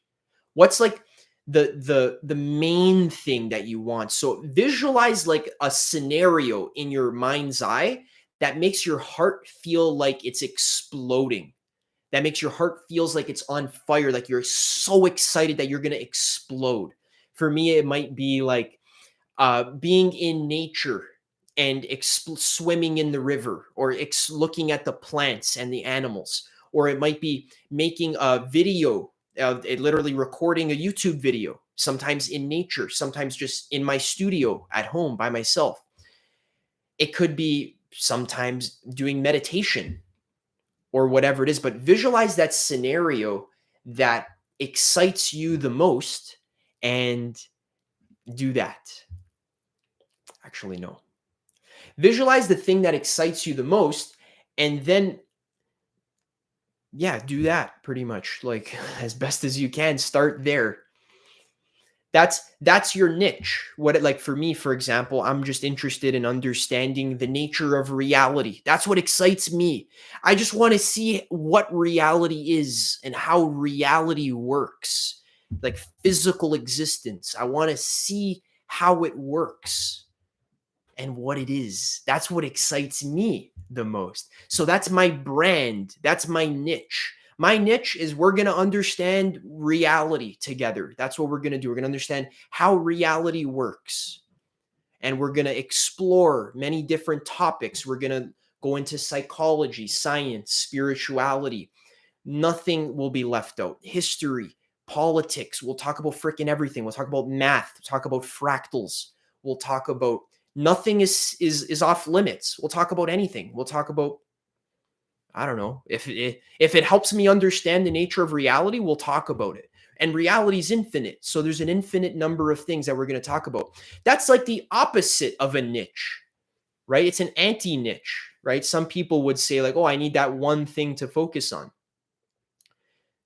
A: What's like the main thing that you want? So visualize like a scenario in your mind's eye that makes your heart feel like it's exploding. That makes your heart feels like it's on fire, like you're so excited that you're going to explode. For me, it might be like being in nature and swimming in the river, or looking at the plants and the animals, or it might be making a video, literally recording a YouTube video, sometimes in nature, sometimes just in my studio at home by myself. It could be sometimes doing meditation or whatever it is, but visualize that scenario that excites you the most and do that. Actually, no. Visualize the thing that excites you the most, and then, yeah, do that pretty much, like, as best as you can. Start there. That's your niche. Like, for me, for example, I'm just interested in understanding the nature of reality. That's what excites me. I just want to see what reality is and how reality works, like physical existence. I want to see how it works and what it is. That's what excites me the most. So that's my brand. That's my niche. My niche is, we're going to understand reality together. That's what we're going to do. We're going to understand how reality works. And we're going to explore many different topics. We're going to go into psychology, science, spirituality. Nothing will be left out. History, politics. We'll talk about freaking everything. We'll talk about math, we'll talk about fractals. We'll talk about, nothing is off limits. We'll talk about anything. We'll talk about, I don't know, if it helps me understand the nature of reality, we'll talk about it. And reality is infinite, so there's an infinite number of things that we're going to talk about. That's like the opposite of a niche, right? It's an anti-niche, right? Some people would say, like, oh, I need that one thing to focus on.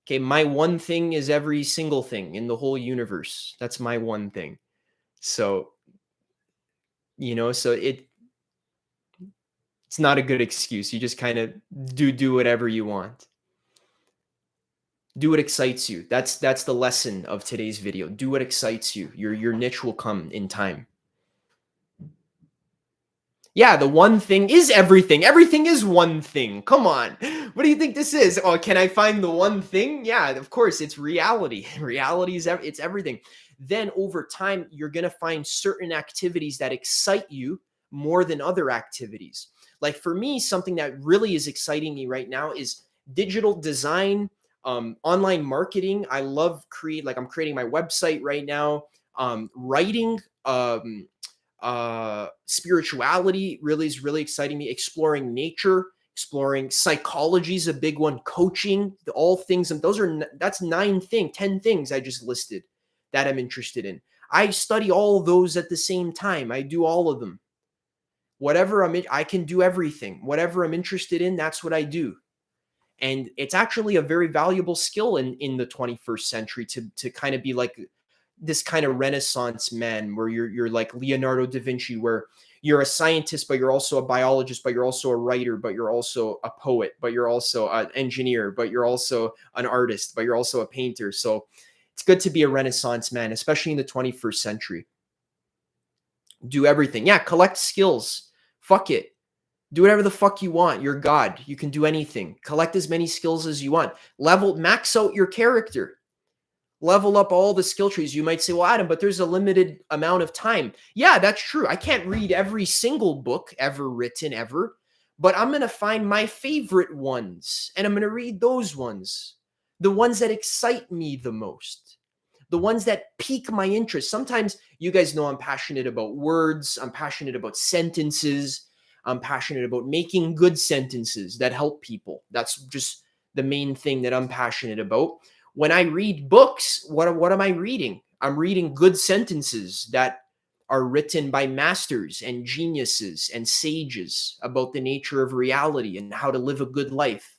A: Okay, my one thing is every single thing in the whole universe. That's my one thing. So, so it's not a good excuse. You just kind of do whatever you want. Do what excites you. That's the lesson of today's video. Do what excites you. Your niche will come in time. Yeah, the one thing is everything. Everything is one thing. Come on. What do you think this is? Oh, can I find the one thing? Yeah, of course, it's reality. Reality is it's everything. Then over time, you're going to find certain activities that excite you more than other activities. Like, for me, something that really is exciting me right now is digital design, online marketing. I love I'm creating my website right now. Writing, spirituality really is really exciting me. Exploring nature, exploring psychology is a big one. Coaching, all things, and that's 10 things I just listed that I'm interested in. I study all of those at the same time. I do all of them. Whatever I can do everything. Whatever I'm interested in, that's what I do. And it's actually a very valuable skill in the 21st century to kind of be like this kind of Renaissance man, where you're like Leonardo da Vinci, where you're a scientist, but you're also a biologist, but you're also a writer, but you're also a poet, but you're also an engineer, but you're also an artist, but you're also a painter. So it's good to be a Renaissance man, especially in the 21st century. Do everything. Yeah, collect skills. Fuck it. Do whatever the fuck you want. You're God. You can do anything. Collect as many skills as you want. Max out your character. Level up all the skill trees. You might say, well, Adam, but there's a limited amount of time. Yeah, that's true. I can't read every single book ever written ever, but I'm going to find my favorite ones and I'm going to read those ones. The ones that excite me the most. The ones that pique my interest. Sometimes, you guys know I'm passionate about words. I'm passionate about sentences. I'm passionate about making good sentences that help people. That's just the main thing that I'm passionate about. When I read books, what am I reading? I'm reading good sentences that are written by masters and geniuses and sages about the nature of reality and how to live a good life.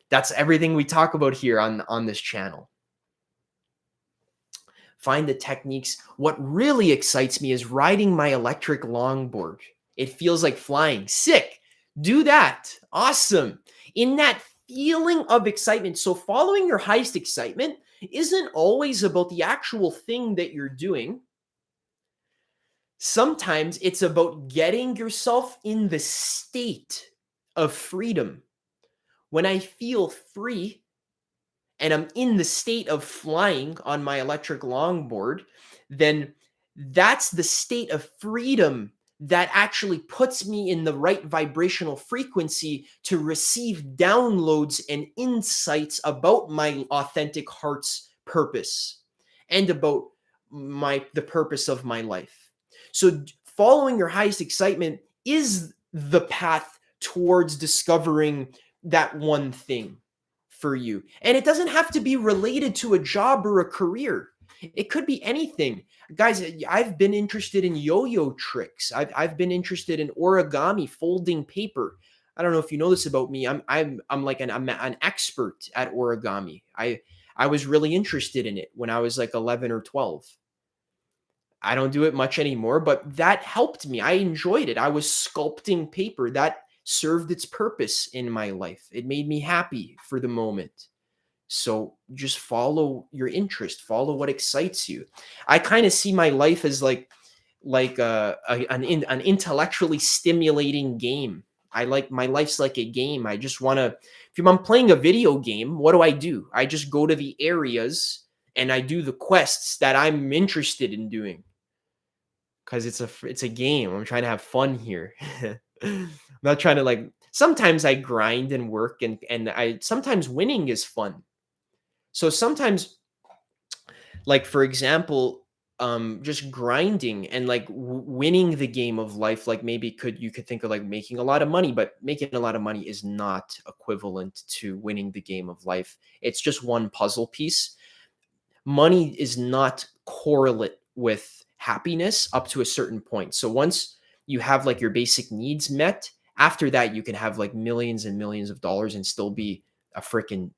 A: That's everything we talk about here on this channel. Find the techniques. What really excites me is riding my electric longboard. It feels like flying. Sick. Do that. Awesome. In that feeling of excitement. So following your highest excitement isn't always about the actual thing that you're doing. Sometimes it's about getting yourself in the state of freedom. When I feel free and I'm in the state of flying on my electric longboard, then that's the state of freedom that actually puts me in the right vibrational frequency to receive downloads and insights about my authentic heart's purpose and about the purpose of my life. So following your highest excitement is the path towards discovering that one thing for you. And it doesn't have to be related to a job or a career. It could be anything. Guys, I've been interested in yo-yo tricks. I've been interested in origami, folding paper. I don't know if you know this about me. I'm like I'm an expert at origami. I was really interested in it when I was like 11 or 12. I don't do it much anymore, but that helped me. I enjoyed it. I was sculpting paper. That served its purpose in my life. It made me happy for the moment. So just follow your interest, follow what excites you. I kind of see my life as an intellectually stimulating game. I like my life's like a game. I just want to if I'm playing a video game, what do? I just go to the areas and I do the quests that I'm interested in doing because it's a game. I'm trying to have fun here. I'm not trying to like sometimes I grind and work and I sometimes winning is fun. So sometimes like for example, just grinding and like winning the game of life like maybe you could think of like making a lot of money, but making a lot of money is not equivalent to winning the game of life. It's just one puzzle piece. Money is not correlate with happiness up to a certain point. So once you have like your basic needs met, after that you can have like millions and millions of dollars and still be a freaking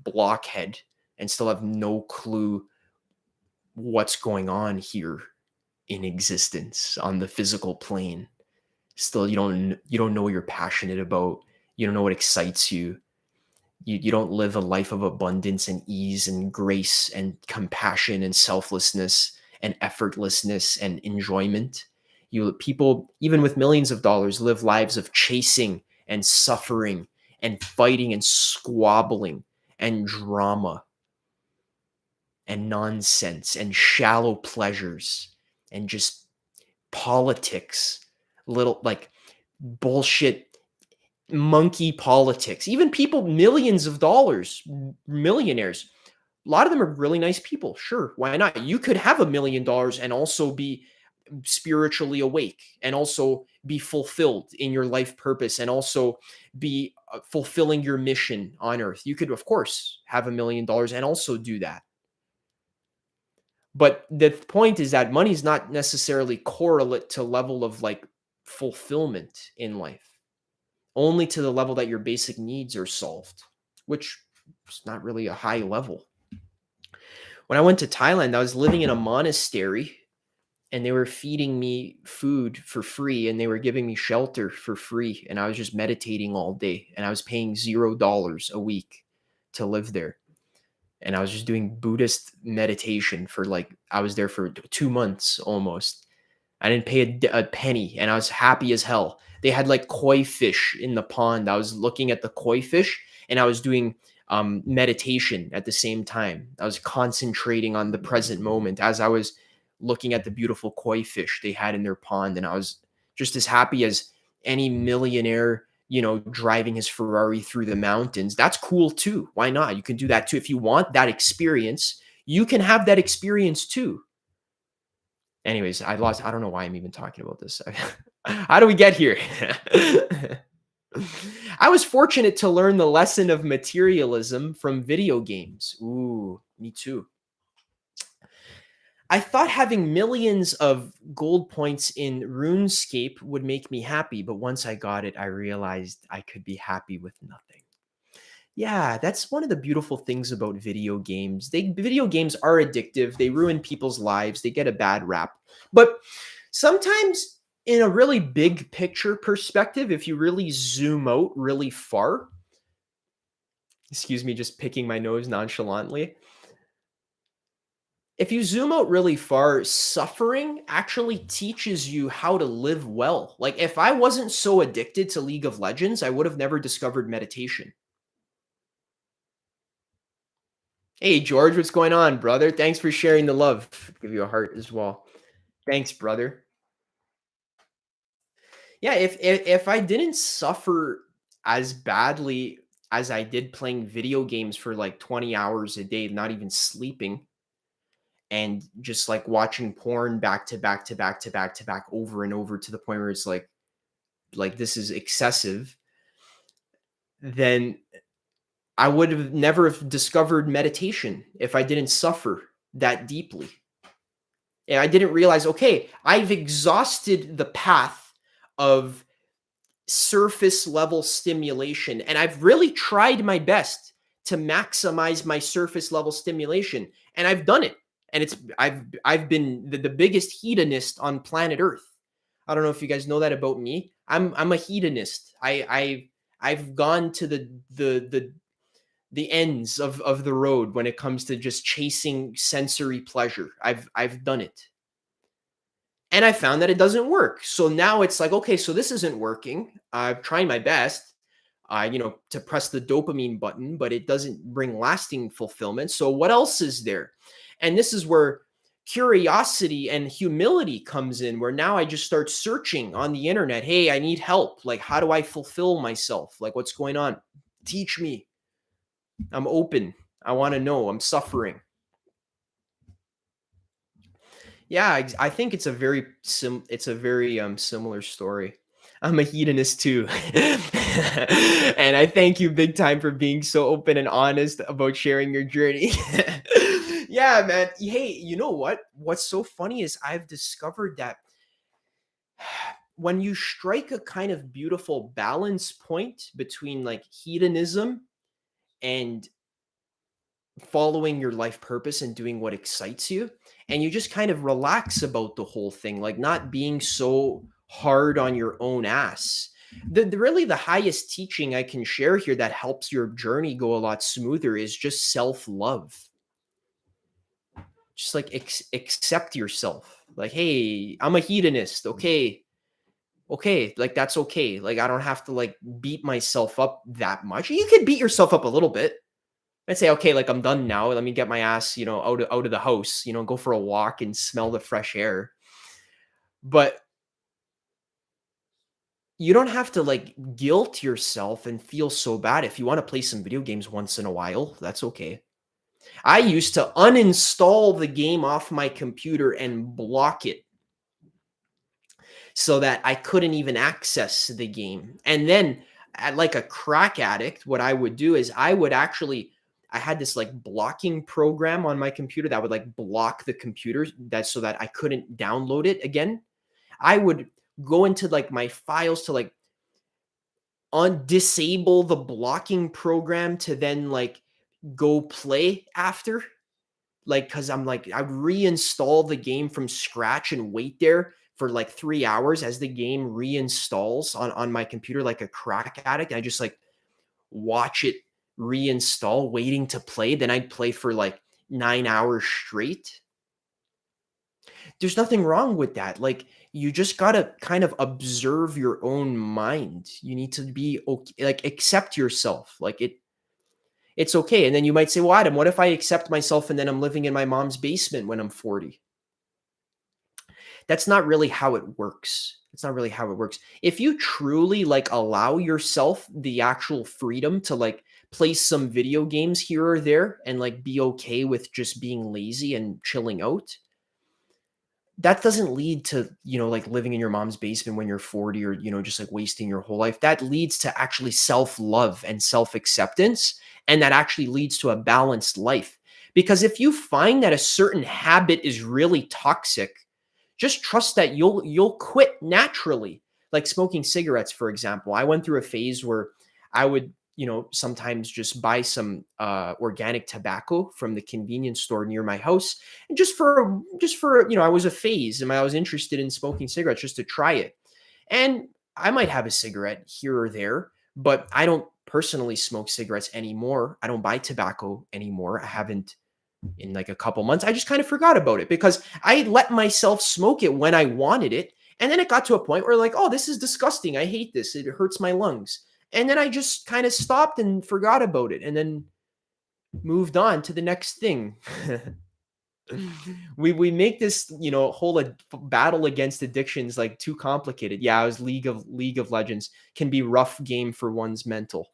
A: blockhead and still have no clue what's going on here in existence on the physical plane. Still you don't know what you're passionate about. You don't know what excites you. You don't live a life of abundance and ease and grace and compassion and selflessness and effortlessness and enjoyment. You people even with millions of dollars live lives of chasing and suffering and fighting and squabbling and drama and nonsense and shallow pleasures and just politics, little like bullshit monkey politics. Even people millions of dollars, millionaires. A lot of them are really nice people. Sure, why not? You could have $1 million and also be spiritually awake and also be fulfilled in your life purpose and also be fulfilling your mission on earth. You could of course have $1 million and also do that. But the point is that money is not necessarily correlate to level of like fulfillment in life, only to the level that your basic needs are solved, which is not really a high level. When I went to Thailand, I was living in a monastery and they were feeding me food for free and they were giving me shelter for free. And I was just meditating all day and I was paying $0 a week to live there. And I was just doing Buddhist meditation for like I was there for 2 months almost. I didn't pay a penny, and I was happy as hell. They had like koi fish in the pond. I was looking at the koi fish, and I was doing meditation at the same time. I was concentrating on the present moment as I was looking at the beautiful koi fish they had in their pond, and I was just as happy as any millionaire driving his Ferrari through the mountains. That's cool too. Why not? You can do that too. If you want that experience, you can have that experience too. Anyways, I don't know why I'm even talking about this. How do we get here? I was fortunate to learn the lesson of materialism from video games. Ooh, me too. I thought having millions of gold points in RuneScape would make me happy, but once I got it, I realized I could be happy with nothing. Yeah, that's one of the beautiful things about video games. Video games are addictive. They ruin people's lives. They get a bad rap. But sometimes in a really big picture perspective, if you really zoom out really far, excuse me, just picking my nose nonchalantly. If you zoom out really far, suffering actually teaches you how to live well. Like if I wasn't so addicted to League of Legends, I would have never discovered meditation. Hey, George, what's going on, brother? Thanks for sharing the love. Give you a heart as well. Thanks, brother. Yeah, if I didn't suffer as badly as I did playing video games for like 20 hours a day, not even sleeping, and just like watching porn back to back to back to back to back over and over to the point where it's like this is excessive, then I would have never have discovered meditation if I didn't suffer that deeply. And I didn't realize, okay, I've exhausted the path of surface level stimulation, and I've really tried my best to maximize my surface level stimulation, and I've done it. And I've been the biggest hedonist on planet Earth. I don't know if you guys know that about me. I'm a hedonist. I've gone to the ends of the road when it comes to just chasing sensory pleasure. I've done it. And I found that it doesn't work. So now it's like, okay, so this isn't working. I've tried my best, to press the dopamine button, but it doesn't bring lasting fulfillment. So what else is there? And this is where curiosity and humility comes in, where now I just start searching on the internet. Hey, I need help. Like, how do I fulfill myself? Like, what's going on? Teach me. I'm open. I want to know. I'm suffering. Yeah, I think it's a very similar story. I'm a hedonist too. And I thank you big time for being so open and honest about sharing your journey. Yeah, man. Hey, you know what? What's so funny is I've discovered that when you strike a kind of beautiful balance point between like hedonism and following your life purpose and doing what excites you, and you just kind of relax about the whole thing, like not being so hard on your own ass. Really the highest teaching I can share here that helps your journey go a lot smoother is just self-love. Just like accept yourself, like, hey, I'm a hedonist. Okay, like that's okay. Like I don't have to like beat myself up that much. You could beat yourself up a little bit. I'd say, okay, like I'm done now. Let me get my ass, out of the house, go for a walk and smell the fresh air. But you don't have to like guilt yourself and feel so bad. If you want to play some video games once in a while, that's okay. I used to uninstall the game off my computer and block it so that I couldn't even access the game. And then, like a crack addict, what I would do is I had this like blocking program on my computer that would like block the computer that so that I couldn't download it again. I would go into like my files to like disable the blocking program to then like go play after, like, because I'm like, I'd reinstall the game from scratch and wait there for like 3 hours as the game reinstalls on my computer like a crack addict. I just like watch it reinstall, waiting to play. Then I'd play for like 9 hours straight. There's nothing wrong with that. Like, you just gotta kind of observe your own mind. You need to be okay, like accept yourself. Like it's okay. And then you might say, well, Adam, what if I accept myself and then I'm living in my mom's basement when I'm 40? That's not really how it works. It's not really how it works. If you truly like allow yourself the actual freedom to like play some video games here or there and like be okay with just being lazy and chilling out, that doesn't lead to, like living in your mom's basement when you're 40, or, just like wasting your whole life. That leads to actually self-love and self-acceptance. And that actually leads to a balanced life. Because if you find that a certain habit is really toxic, just trust that you'll quit naturally. Like smoking cigarettes, for example. I went through a phase where I would, sometimes just buy some organic tobacco from the convenience store near my house, and just for I was a phase, and I was interested in smoking cigarettes just to try it. And I might have a cigarette here or there, but I don't personally smoke cigarettes anymore. I don't buy tobacco anymore. I haven't in like a couple months. I just kind of forgot about it because I let myself smoke it when I wanted it. And then it got to a point where like, oh, this is disgusting. I hate this. It hurts my lungs. And then I just kind of stopped and forgot about it and then moved on to the next thing. We make this, whole battle against addictions like too complicated. Yeah, it was League of Legends can be rough game for one's mental.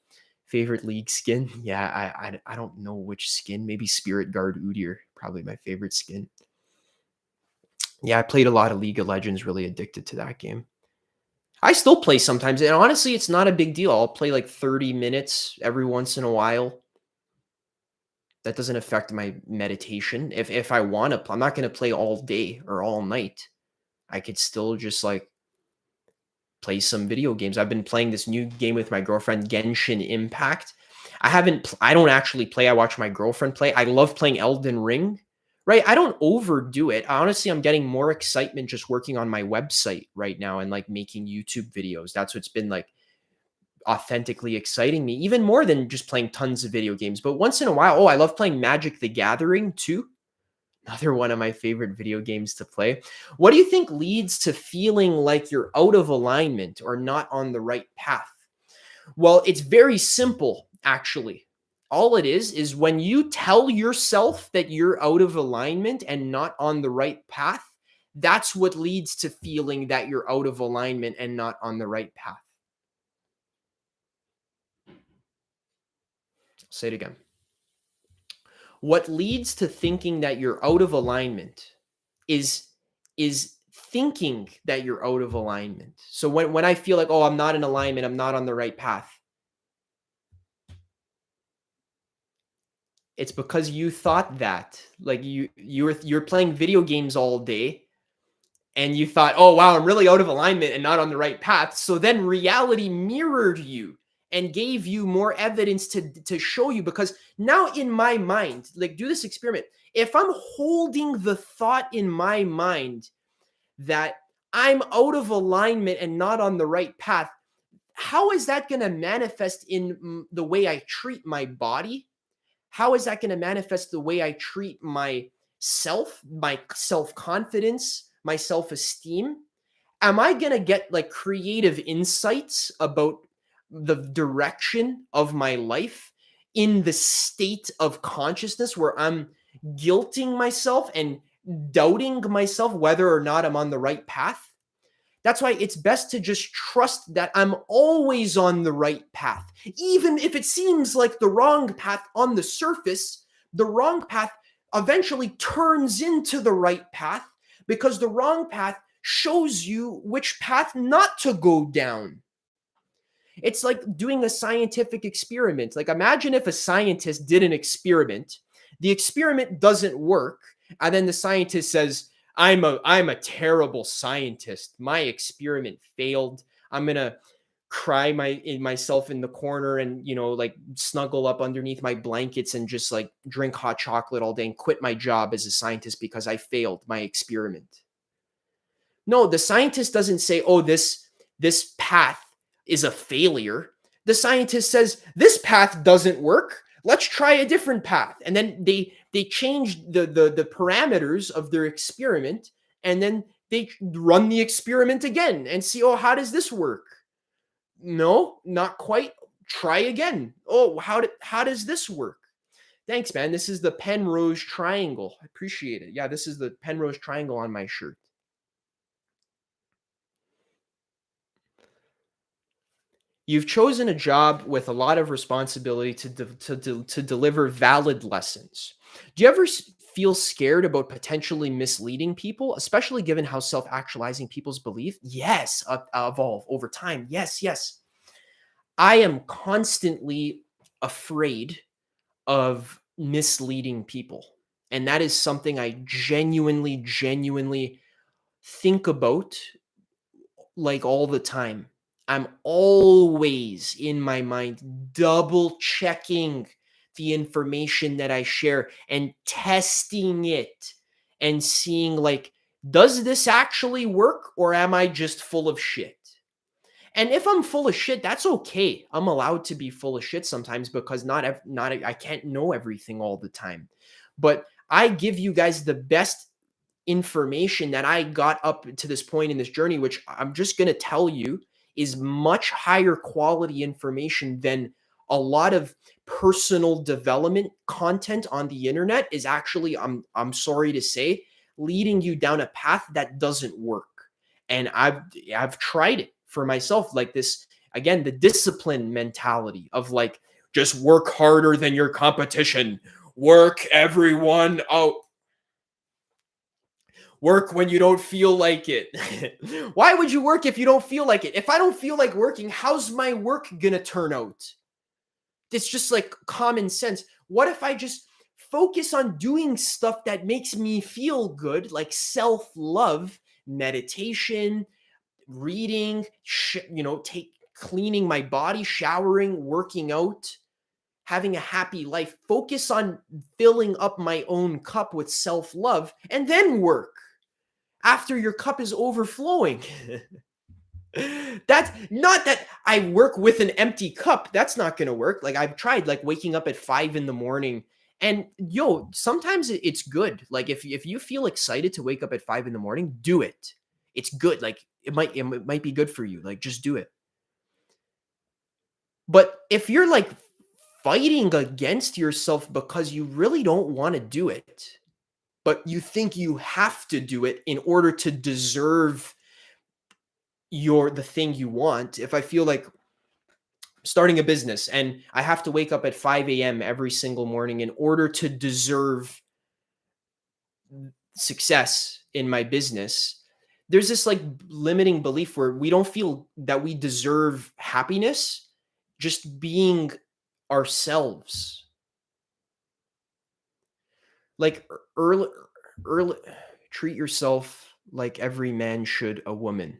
A: Favorite league skin? Yeah, I don't know which skin. Maybe Spirit Guard Udyr, probably my favorite skin. Yeah, I played a lot of League of Legends, really addicted to that game. I still play sometimes, and honestly, it's not a big deal. I'll play like 30 minutes every once in a while. That doesn't affect my meditation. If I want to, I'm not going to play all day or all night. I could still just like play some video games. I've been playing this new game with my girlfriend, Genshin Impact. I don't actually play. I watch my girlfriend play. I love playing Elden Ring, right? I don't overdo it. Honestly, I'm getting more excitement just working on my website right now and like making YouTube videos. That's what's been like authentically exciting me, even more than just playing tons of video games. But once in a while, I love playing Magic the Gathering too. Another one of my favorite video games to play. What do you think leads to feeling like you're out of alignment or not on the right path? Well, it's very simple, actually. All it is when you tell yourself that you're out of alignment and not on the right path, that's what leads to feeling that you're out of alignment and not on the right path. I'll say it again. What leads to thinking that you're out of alignment is is thinking that you're out of alignment. So when I feel like, oh, I'm not in alignment, I'm not on the right path, it's because you thought that. Like you're playing video games all day and you thought, oh wow, I'm really out of alignment and not on the right path. So then reality mirrored you and gave you more evidence to show you, because now in my mind, like do this experiment. If I'm holding the thought in my mind that I'm out of alignment and not on the right path, how is that going to manifest in the way I treat my body? How is that going to manifest the way I treat my self-confidence, my self-esteem? Am I going to get like creative insights about the direction of my life in the state of consciousness where I'm guilting myself and doubting myself whether or not I'm on the right path? That's why it's best to just trust that I'm always on the right path. Even if it seems like the wrong path on the surface, the wrong path eventually turns into the right path, because the wrong path shows you which path not to go down. It's like doing a scientific experiment. Like imagine if a scientist did an experiment, the experiment doesn't work, and then the scientist says, I'm a terrible scientist. My experiment failed. I'm going to cry myself in the corner and like snuggle up underneath my blankets and just like drink hot chocolate all day and quit my job as a scientist because I failed my experiment. No, the scientist doesn't say, "Oh, this path is a failure." The scientist says, "This path doesn't work. Let's try a different path." And then they change the parameters of their experiment, and then they run the experiment again and see, "Oh, how does this work?" No, not quite. Try again. Oh, how does this work? Thanks, man. This is the Penrose triangle. I appreciate it. Yeah, this is the Penrose triangle on my shirt. You've chosen a job with a lot of responsibility to deliver valid lessons. Do you ever feel scared about potentially misleading people, especially given how self-actualizing people's belief? Yes, evolve over time. Yes, yes. I am constantly afraid of misleading people. And that is something I genuinely think about like all the time. I'm always in my mind double checking the information that I share and testing it and seeing like, does this actually work or am I just full of shit? And if I'm full of shit, that's okay. I'm allowed to be full of shit sometimes because I can't know everything all the time. But I give you guys the best information that I got up to this point in this journey, which I'm just going to tell you is much higher quality information than a lot of personal development content on the internet is actually, I'm sorry to say, leading you down a path that doesn't work. And I've tried it for myself, like this, again, the discipline mentality of like, just work harder than your competition, work everyone out, work when you don't feel like it. Why would you work if you don't feel like it? If I don't feel like working, how's my work gonna turn out? It's just like common sense. What if I just focus on doing stuff that makes me feel good, like self love, meditation, reading, take cleaning my body, showering, working out, having a happy life. Focus on filling up my own cup with self love and then work after your cup is overflowing. That's not that I work with an empty cup. That's not going to work. Like I've tried like waking up at 5 in the morning, and sometimes it's good. Like if you feel excited to wake up at 5 in the morning, do it. It's good. Like it might be good for you. Like just do it. But if you're like fighting against yourself because you really don't want to do it, but you think you have to do it in order to deserve the thing you want. If I feel like starting a business and I have to wake up at 5 a.m. every single morning in order to deserve success in my business, there's this like limiting belief where we don't feel that we deserve happiness just being ourselves. Like early, early, treat yourself like every man should a woman.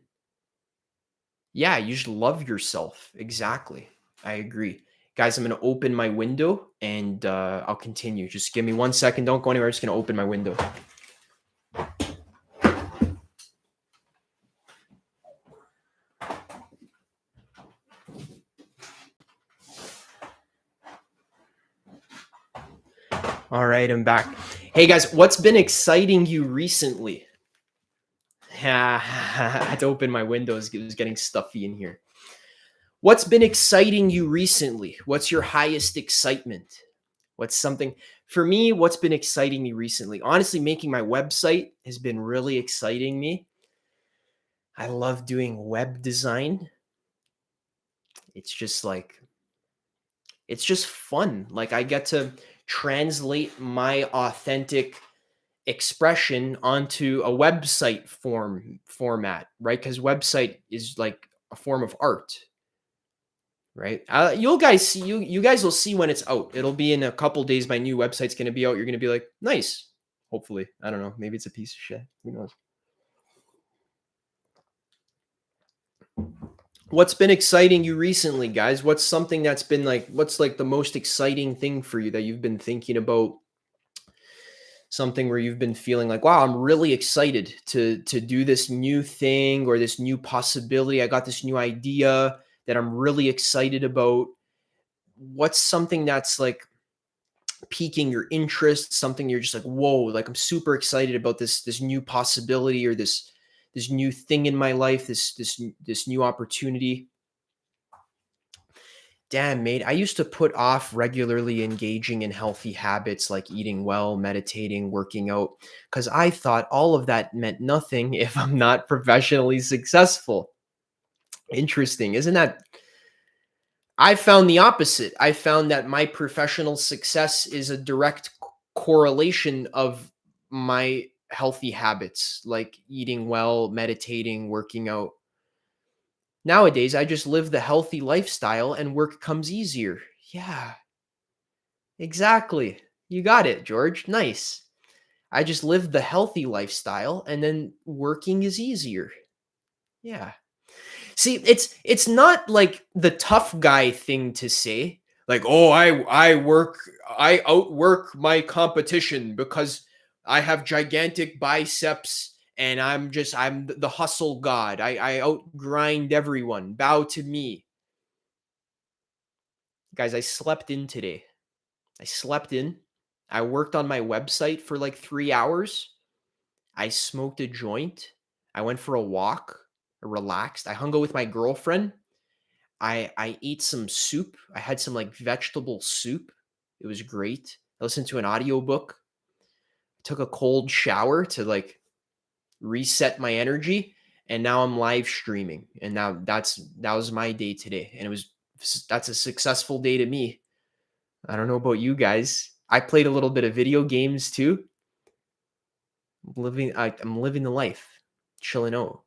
A: Yeah, you should love yourself. Exactly. I agree. Guys, I'm going to open my window and I'll continue. Just give me 1 second. Don't go anywhere. I'm just going to open my window. All right, I'm back. Hey guys, what's been exciting you recently? I had to open my windows. It was getting stuffy in here. What's been exciting you recently? What's your highest excitement? What's something for me? What's been exciting me recently? Honestly, making my website has been really exciting me. I love doing web design. It's just like, it's just fun. Like I get to translate my authentic expression onto a website format, right? Because website is like a form of art, right? You guys will see when it's out. It'll be in a couple days. My new website's going to be out. You're going to be like, nice. Hopefully, I don't know. Maybe it's a piece of shit. Who knows? What's been exciting you recently, guys? What's something that's been like? What's like the most exciting thing for you that you've been thinking about? Something where you've been feeling like, wow, I'm really excited to do this new thing or this new possibility. I got this new idea that I'm really excited about. What's something that's like piquing your interest, something you're just like, whoa, like I'm super excited about this new possibility or this new thing in my life, this new opportunity. Damn, mate, I used to put off regularly engaging in healthy habits like eating well, meditating, working out, because I thought all of that meant nothing if I'm not professionally successful. Interesting, isn't that? I found the opposite. I found that my professional success is a direct correlation of my healthy habits, like eating well, meditating, working out. Nowadays, I just live the healthy lifestyle and work comes easier. Yeah, exactly. You got it, George. Nice. I just live the healthy lifestyle and then working is easier. Yeah. See, it's not like the tough guy thing to say. Like, "Oh, I outwork my competition because I have gigantic biceps and I'm the hustle god. I outgrind everyone. Bow to me." Guys, I slept in today. I slept in. I worked on my website for like 3 hours. I smoked a joint. I went for a walk. I relaxed. I hung out with my girlfriend. I ate some soup. I had some like vegetable soup. It was great. I listened to an audiobook. Took a cold shower to like reset my energy, and now I'm live streaming. And now that was my day today, and that's a successful day to me. I don't know about you guys. I played a little bit of video games too. I'm living the life, chilling out.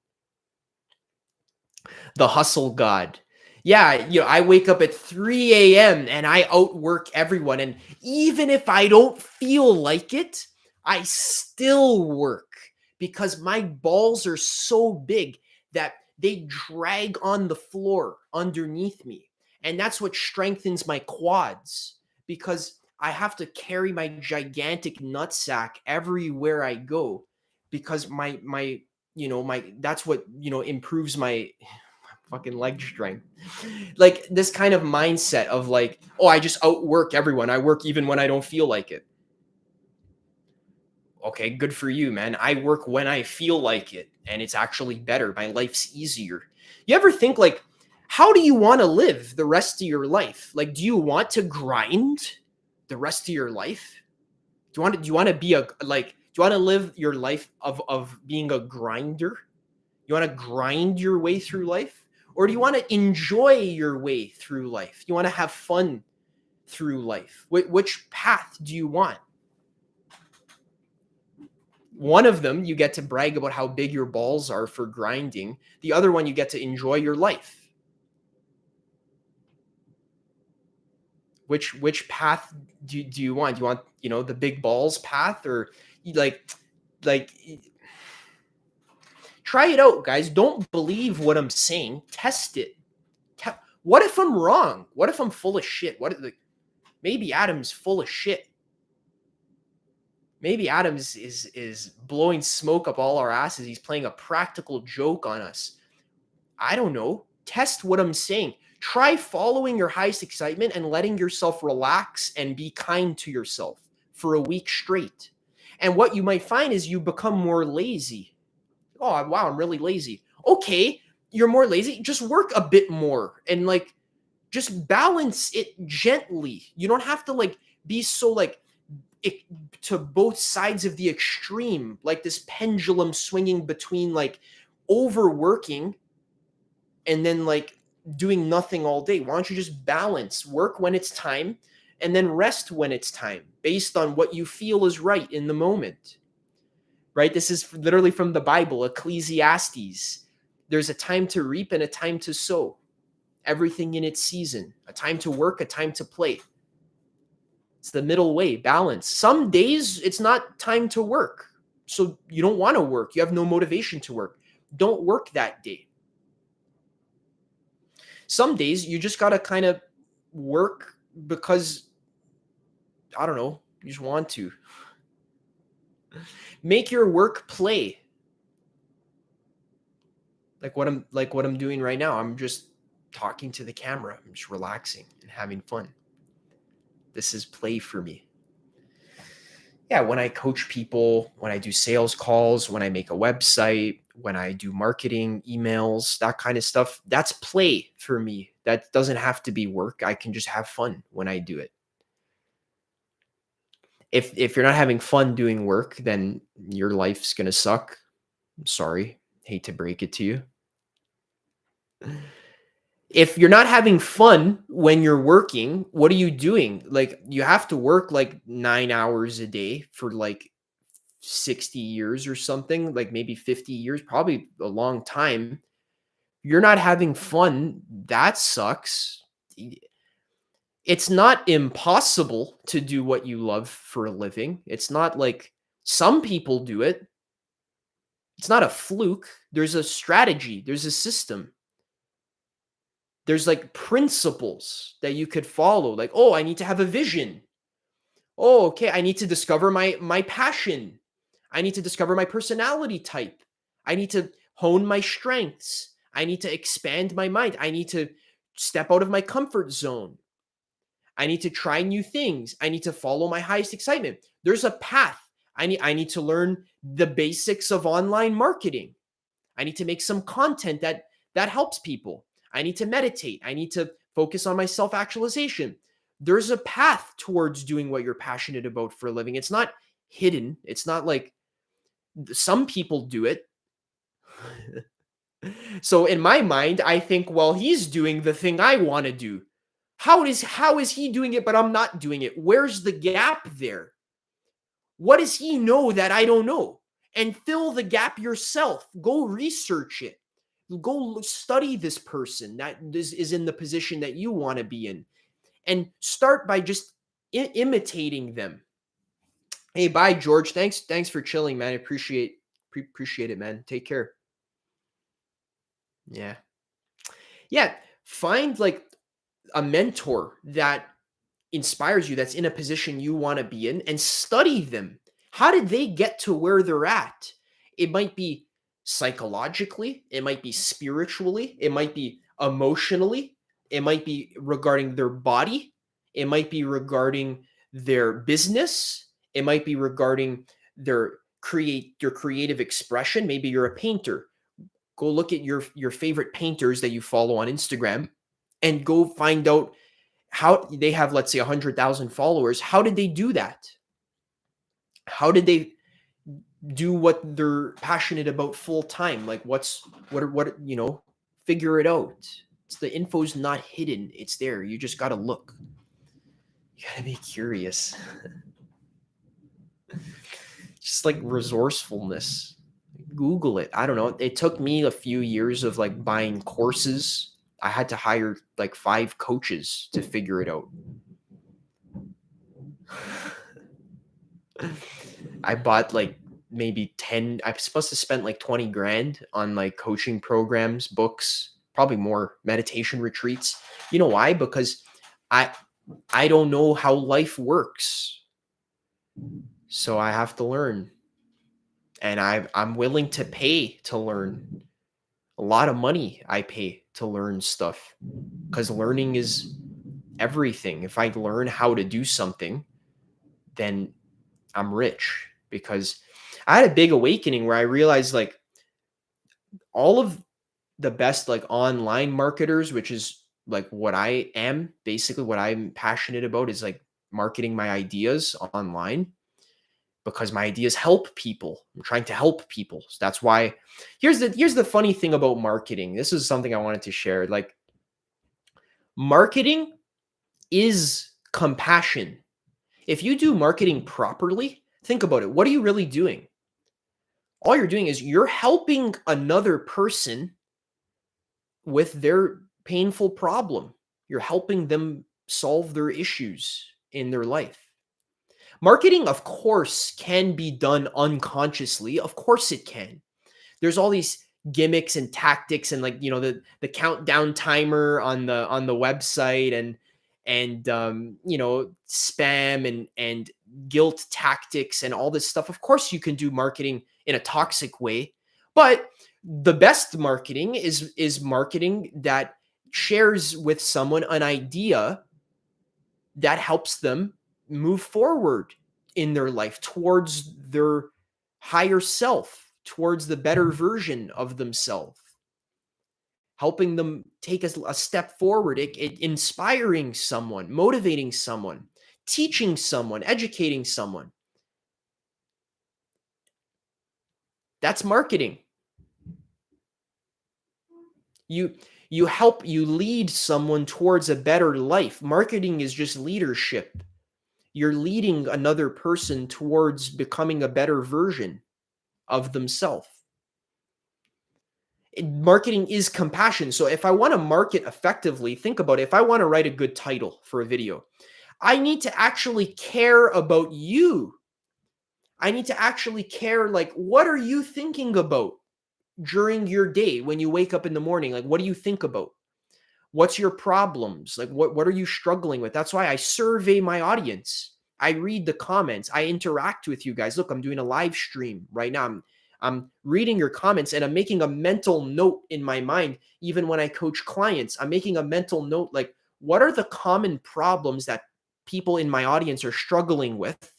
A: The hustle god. Yeah, I wake up at 3 a.m. and I outwork everyone. And even if I don't feel like it, I still work because my balls are so big that they drag on the floor underneath me. And that's what strengthens my quads because I have to carry my gigantic nutsack everywhere I go because my that's what improves my fucking leg strength. Like this kind of mindset of like, oh, I just outwork everyone. I work even when I don't feel like it. Okay, good for you, man. I work when I feel like it, and it's actually better. My life's easier. You ever think like, how do you want to live the rest of your life? Like, do you want to grind the rest of your life? Do you want to be do you want to live your life of being a grinder? You want to grind your way through life? Or do you want to enjoy your way through life? You want to have fun through life? Which path do you want? One of them, you get to brag about how big your balls are for grinding. The other one, you get to enjoy your life. Which path do you want? Do you want, the big balls path, or like try it out, guys. Don't believe what I'm saying. Test it. What if I'm wrong? What if I'm full of shit? Maybe Adam's full of shit. Maybe Adams is blowing smoke up all our asses. He's playing a practical joke on us. I don't know. Test what I'm saying. Try following your highest excitement and letting yourself relax and be kind to yourself for a week straight. And what you might find is you become more lazy. Oh, wow, I'm really lazy. Okay, you're more lazy. Just work a bit more and just balance it gently. You don't have to be so to both sides of the extreme, like this pendulum swinging between overworking and then doing nothing all day. Why don't you just balance, work when it's time and then rest when it's time based on what you feel is right in the moment, right? This is literally from the Bible, Ecclesiastes. There's a time to reap and a time to sow, everything in its season, a time to work, a time to play. It's the middle way, balance. Some days it's not time to work. So you don't want to work. You have no motivation to work. Don't work that day. Some days you just got to kind of work because, I don't know, you just want to. Make your work play. Like what I'm doing right now. I'm just talking to the camera. I'm just relaxing and having fun. This is play for me. Yeah, when I coach people, when I do sales calls, when I make a website, when I do marketing, emails, that kind of stuff, that's play for me. That doesn't have to be work. I can just have fun when I do it. If you're not having fun doing work, then your life's going to suck. I'm sorry. Hate to break it to you. If you're not having fun when you're working, what are you doing? You have to work 9 hours a day for 60 years or something, maybe 50 years, probably a long time. You're not having fun. That sucks. It's not impossible to do what you love for a living. It's not like some people do it. It's not a fluke. There's a strategy. There's a system. There's principles that you could follow. Oh, I need to have a vision. Oh, okay. I need to discover my passion. I need to discover my personality type. I need to hone my strengths. I need to expand my mind. I need to step out of my comfort zone. I need to try new things. I need to follow my highest excitement. There's a path. I need to learn the basics of online marketing. I need to make some content that helps people. I need to meditate. I need to focus on my self actualization. There's a path towards doing what you're passionate about for a living. It's not hidden. It's not like some people do it. So in my mind, I think, well, he's doing the thing I want to do. How is he doing it, but I'm not doing it? Where's the gap there? What does he know that I don't know? And fill the gap yourself. Go research it. Go study this person that is in the position that you want to be in. And start by just imitating them. Hey, bye, George. Thanks for chilling, man. I appreciate it, man. Take care. Yeah. Yeah. Find like a mentor that inspires you, that's in a position you want to be in, and study them. How did they get to where they're at? It might be psychologically, it might be spiritually, it might be emotionally, it might be regarding their body, it might be regarding their business, it might be regarding their creative expression. Maybe you're a painter. Go look at your favorite painters that you follow on Instagram and go find out how they have, let's say, 100,000 followers. How did they do that? How did they do what they're passionate about full time? Like what, figure it out. The info's not hidden. It's there. You just got to look. You got to be curious. Just like resourcefulness. Google it. I don't know. It took me a few years of like buying courses. I had to hire like 5 coaches to figure it out. I bought like maybe 10. I'm supposed to spend like 20 grand on like coaching programs, books, probably more, meditation retreats. You know why? Because I don't know how life works. So I have to learn. And I'm willing to pay to learn. A lot of money I pay to learn stuff, because learning is everything. If I learn how to do something, then I'm rich. Because I had a big awakening where I realized like all of the best like online marketers, which is like what I am, basically what I'm passionate about is like marketing my ideas online, because my ideas help people. I'm trying to help people. So that's why here's the funny thing about marketing. This is something I wanted to share. Like, marketing is compassion. If you do marketing properly, think about it. What are you really doing? All you're doing is you're helping another person with their painful problem. You're helping them solve their issues in their life. Marketing, of course, can be done unconsciously. Of course it can. There's all these gimmicks and tactics, and like, the countdown timer on the website, and spam and guilt tactics and all this stuff. Of course you can do marketing in a toxic way, but the best marketing is marketing that shares with someone an idea that helps them move forward in their life towards their higher self, towards the better version of themselves, helping them take a step forward, inspiring someone, motivating someone, teaching someone, educating someone. That's marketing. You lead someone towards a better life. Marketing is just leadership. You're leading another person towards becoming a better version of themselves. Marketing is compassion. So if I want to market effectively, think about it. If I want to write a good title for a video, I need to actually care about you. I need to actually care, like, what are you thinking about during your day when you wake up in the morning? Like, what do you think about? What's your problems? Like, what are you struggling with? That's why I survey my audience. I read the comments. I interact with you guys. Look, I'm doing a live stream right now. I'm reading your comments, and I'm making a mental note in my mind. Even when I coach clients, I'm making a mental note, like, what are the common problems that people in my audience are struggling with?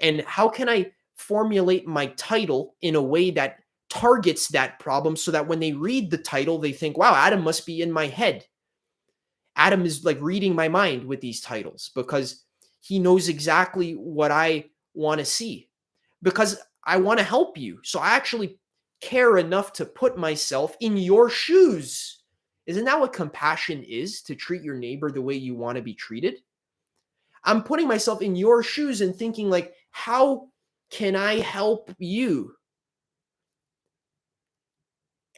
A: And how can I formulate my title in a way that targets that problem so that when they read the title, they think, wow, Adam must be in my head. Adam is like reading my mind with these titles because he knows exactly what I want to see because I want to help you. So I actually care enough to put myself in your shoes. Isn't that what compassion is? To treat your neighbor the way you want to be treated? I'm putting myself in your shoes and thinking like, how can I help you?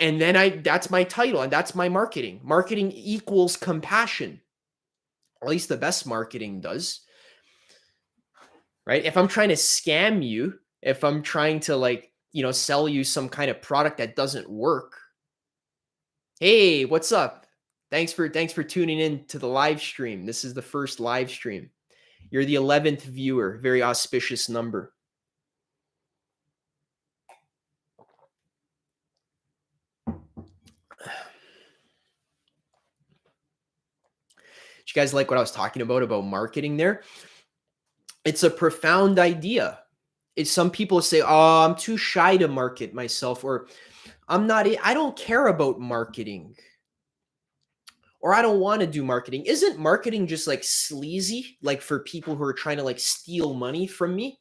A: And then that's my title and that's my marketing. Marketing equals compassion. At least the best marketing does, right? If I'm trying to scam you, if I'm trying to like, sell you some kind of product that doesn't work. Hey, what's up? Thanks for tuning in to the live stream. This is the first live stream. You're the 11th viewer, very auspicious number. Did you guys like what I was talking about marketing there? It's a profound idea. It's some people say, "Oh, I'm too shy to market myself," or I don't care about marketing, or I don't want to do marketing. Isn't marketing just like sleazy, like for people who are trying to like steal money from me?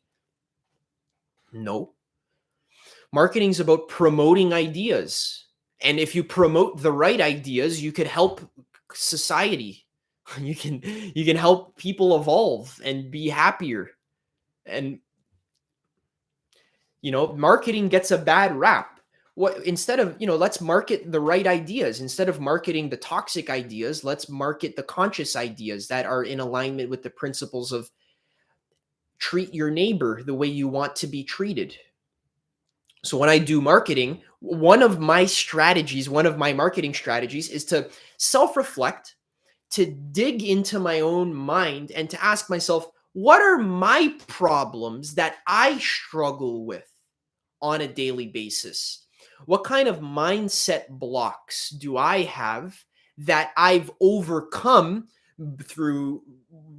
A: No. Marketing's about promoting ideas. And if you promote the right ideas, you could help society. You can help people evolve and be happier. And marketing gets a bad rap. What instead of, let's market the right ideas. Instead of marketing the toxic ideas, let's market the conscious ideas that are in alignment with the principles of treat your neighbor the way you want to be treated. So when I do marketing, one of my marketing strategies is to self-reflect, to dig into my own mind and to ask myself, what are my problems that I struggle with on a daily basis? What kind of mindset blocks do I have that I've overcome through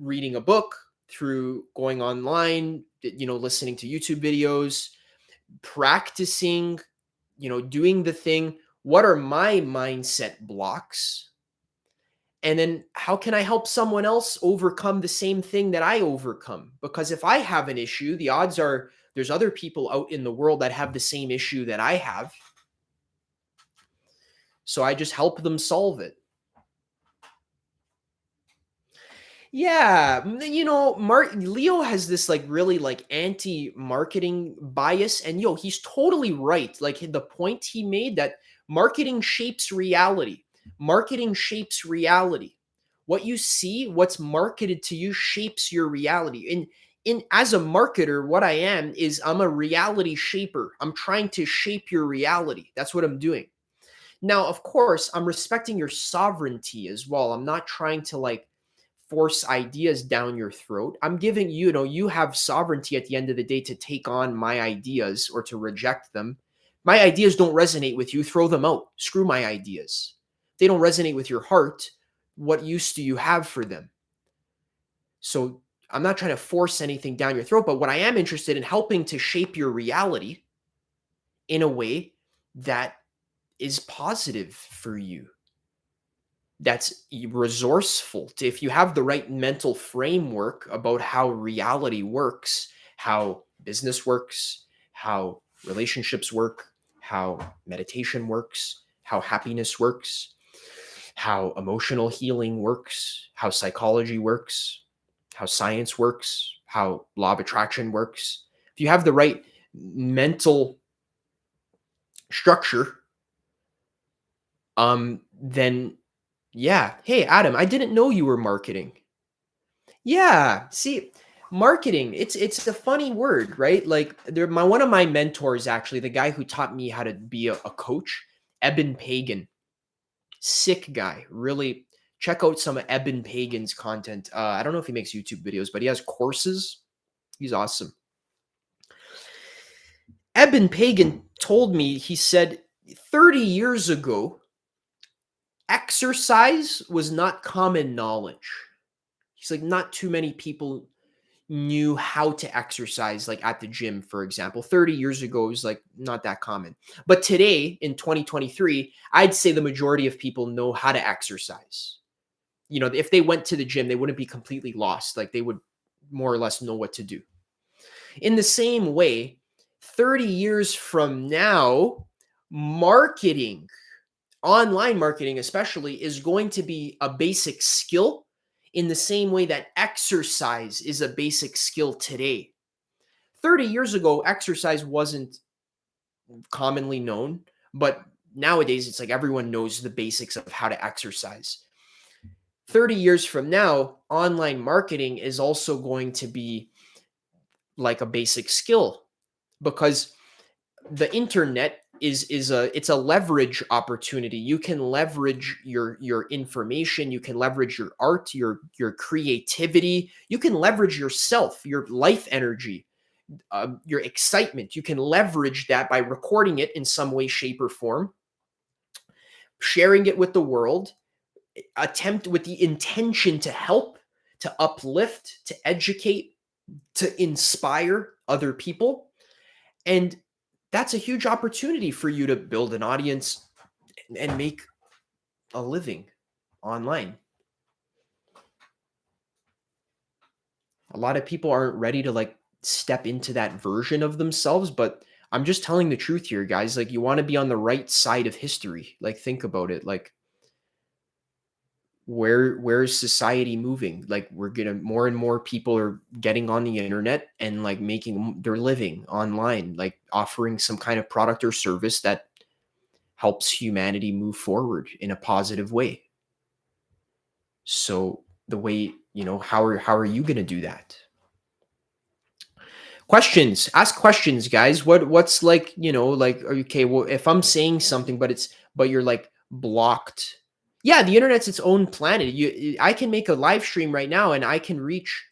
A: reading a book, through going online, listening to YouTube videos, practicing, doing the thing? What are my mindset blocks? And then how can I help someone else overcome the same thing that I overcome? Because if I have an issue, the odds are there's other people out in the world that have the same issue that I have. So I just help them solve it. Yeah, Leo has this like really like anti-marketing bias, and he's totally right. Like the point he made that marketing shapes reality. Marketing shapes reality. What you see, what's marketed to you shapes your reality. And in as a marketer, what I am is I'm a reality shaper. I'm trying to shape your reality. That's what I'm doing. Now, of course, I'm respecting your sovereignty as well. I'm not trying to like force ideas down your throat. I'm giving you have sovereignty at the end of the day to take on my ideas or to reject them. My ideas don't resonate with you, throw them out. Screw my ideas. They don't resonate with your heart. What use do you have for them? So I'm not trying to force anything down your throat, but what I am interested in helping to shape your reality in a way that is positive for you, that's resourceful. If you have the right mental framework about how reality works, how business works, how relationships work, how meditation works, how happiness works, how emotional healing works, how psychology works, how science works, how law of attraction works. If you have the right mental structure, then yeah. Hey, Adam, I didn't know you were marketing. Yeah. See, marketing, it's a funny word, right? Like one of my mentors, actually, the guy who taught me how to be a coach, Eben Pagan. Sick guy. Really check out some of Eben Pagan's content. I don't know if he makes YouTube videos, but he has courses. He's awesome. Eben Pagan told me, he said 30 years ago, exercise was not common knowledge. He's like, not too many people knew how to exercise, like at the gym, for example. 30 years ago, it was like not that common. But today in 2023, I'd say the majority of people know how to exercise. You know, if they went to the gym, they wouldn't be completely lost. Like they would more or less know what to do. In the same way, 30 years from now, marketing, online marketing especially, is going to be a basic skill in the same way that exercise is a basic skill today. 30 years ago, exercise wasn't commonly known, but nowadays it's like everyone knows the basics of how to exercise. 30 years from now, online marketing is also going to be like a basic skill because the internet it's a leverage opportunity. You can leverage your information, you can leverage your art, your creativity, you can leverage yourself, your life energy, your excitement. You can leverage that by recording it in some way, shape, or form, sharing it with the world, attempt with the intention to help, to uplift, to educate, to inspire other people. And that's a huge opportunity for you to build an audience and make a living online. A lot of people aren't ready to like step into that version of themselves, but I'm just telling the truth here, guys. Like, you want to be on the right side of history. Like, think about it. Like, where is society moving? Like, we're gonna more and more people are getting on the internet and like making their living online, like offering some kind of product or service that helps humanity move forward in a positive way. So the way, how are you going to do that? Questions. Ask questions, guys. What's like, like, okay, well, if I'm saying something but you're like blocked. Yeah, the internet's its own planet. I can make a live stream right now and I can reach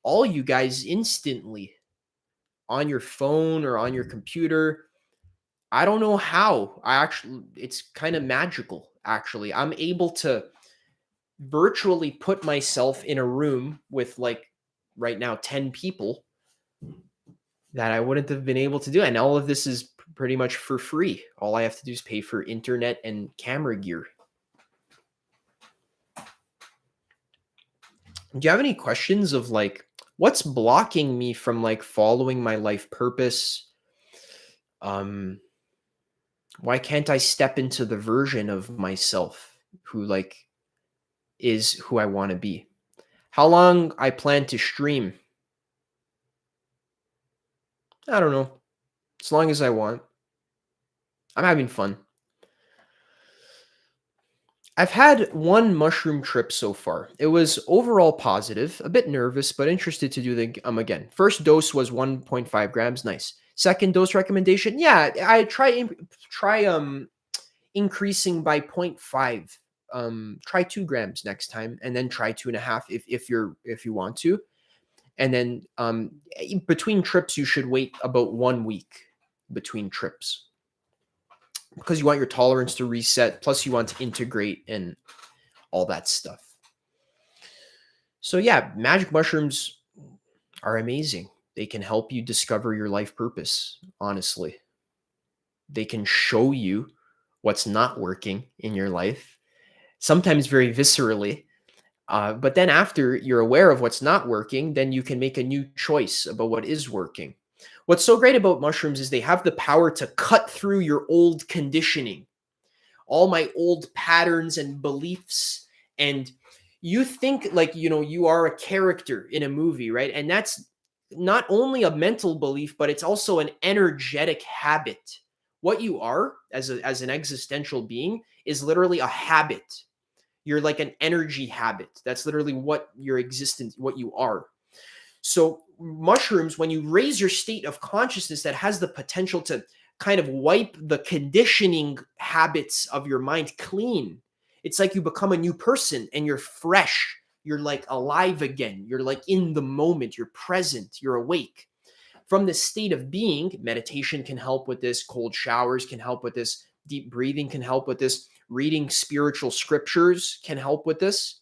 A: all you guys instantly on your phone or on your computer. I don't know how. It's kind of magical actually. I'm able to virtually put myself in a room with like right now 10 people that I wouldn't have been able to do. And all of this is pretty much for free. All I have to do is pay for internet and camera gear. Do you have any questions of like what's blocking me from like following my life purpose? Why can't I step into the version of myself who like is who I want to be? How long I plan to stream? I don't know. As long as I want. I'm having fun. I've had one mushroom trip so far. It was overall positive, a bit nervous, but interested to do the again. First dose was 1.5 grams, nice. Second dose recommendation, yeah, I try increasing by 0.5. Try 2 grams next time, and then try 2.5 if you want to. And then between trips, you should wait about 1 week between trips because you want your tolerance to reset. Plus, you want to integrate and all that stuff. So yeah, magic mushrooms are amazing. They can help you discover your life purpose. Honestly, they can show you what's not working in your life, sometimes very viscerally. But then after you're aware of what's not working, then you can make a new choice about what is working. What's so great about mushrooms is they have the power to cut through your old conditioning, all my old patterns and beliefs. And you think like, you are a character in a movie, right? And that's not only a mental belief, but it's also an energetic habit. What you are as an existential being is literally a habit. You're like an energy habit. That's literally what your existence, what you are. So mushrooms, when you raise your state of consciousness, that has the potential to kind of wipe the conditioning habits of your mind clean. It's like you become a new person and you're fresh. You're like alive again. You're like in the moment. You're present. You're awake. From this state of being, meditation can help with this. Cold showers can help with this. Deep breathing can help with this. Reading spiritual scriptures can help with this.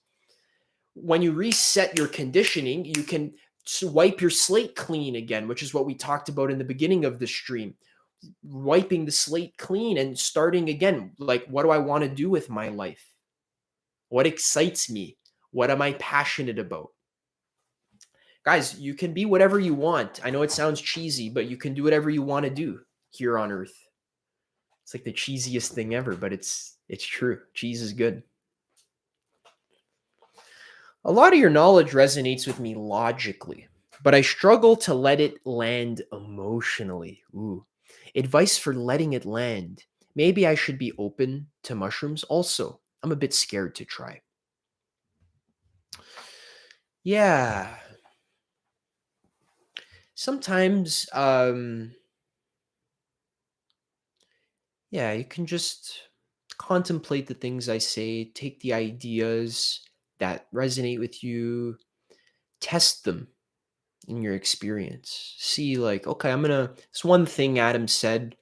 A: When you reset your conditioning, you can wipe your slate clean again, which is what we talked about in the beginning of the stream. Wiping the slate clean and starting again. Like, what do I want to do with my life? What excites me? What am I passionate about? Guys, you can be whatever you want. I know it sounds cheesy, but you can do whatever you want to do here on earth. It's like the cheesiest thing ever, but it's true. Cheese is good. A lot of your knowledge resonates with me logically, but I struggle to let it land emotionally. Ooh. Advice for letting it land. Maybe I should be open to mushrooms also. I'm a bit scared to try. Yeah. Sometimes yeah, you can just contemplate the things I say, take the ideas that resonate with you, test them in your experience. See, like, okay, this one thing Adam said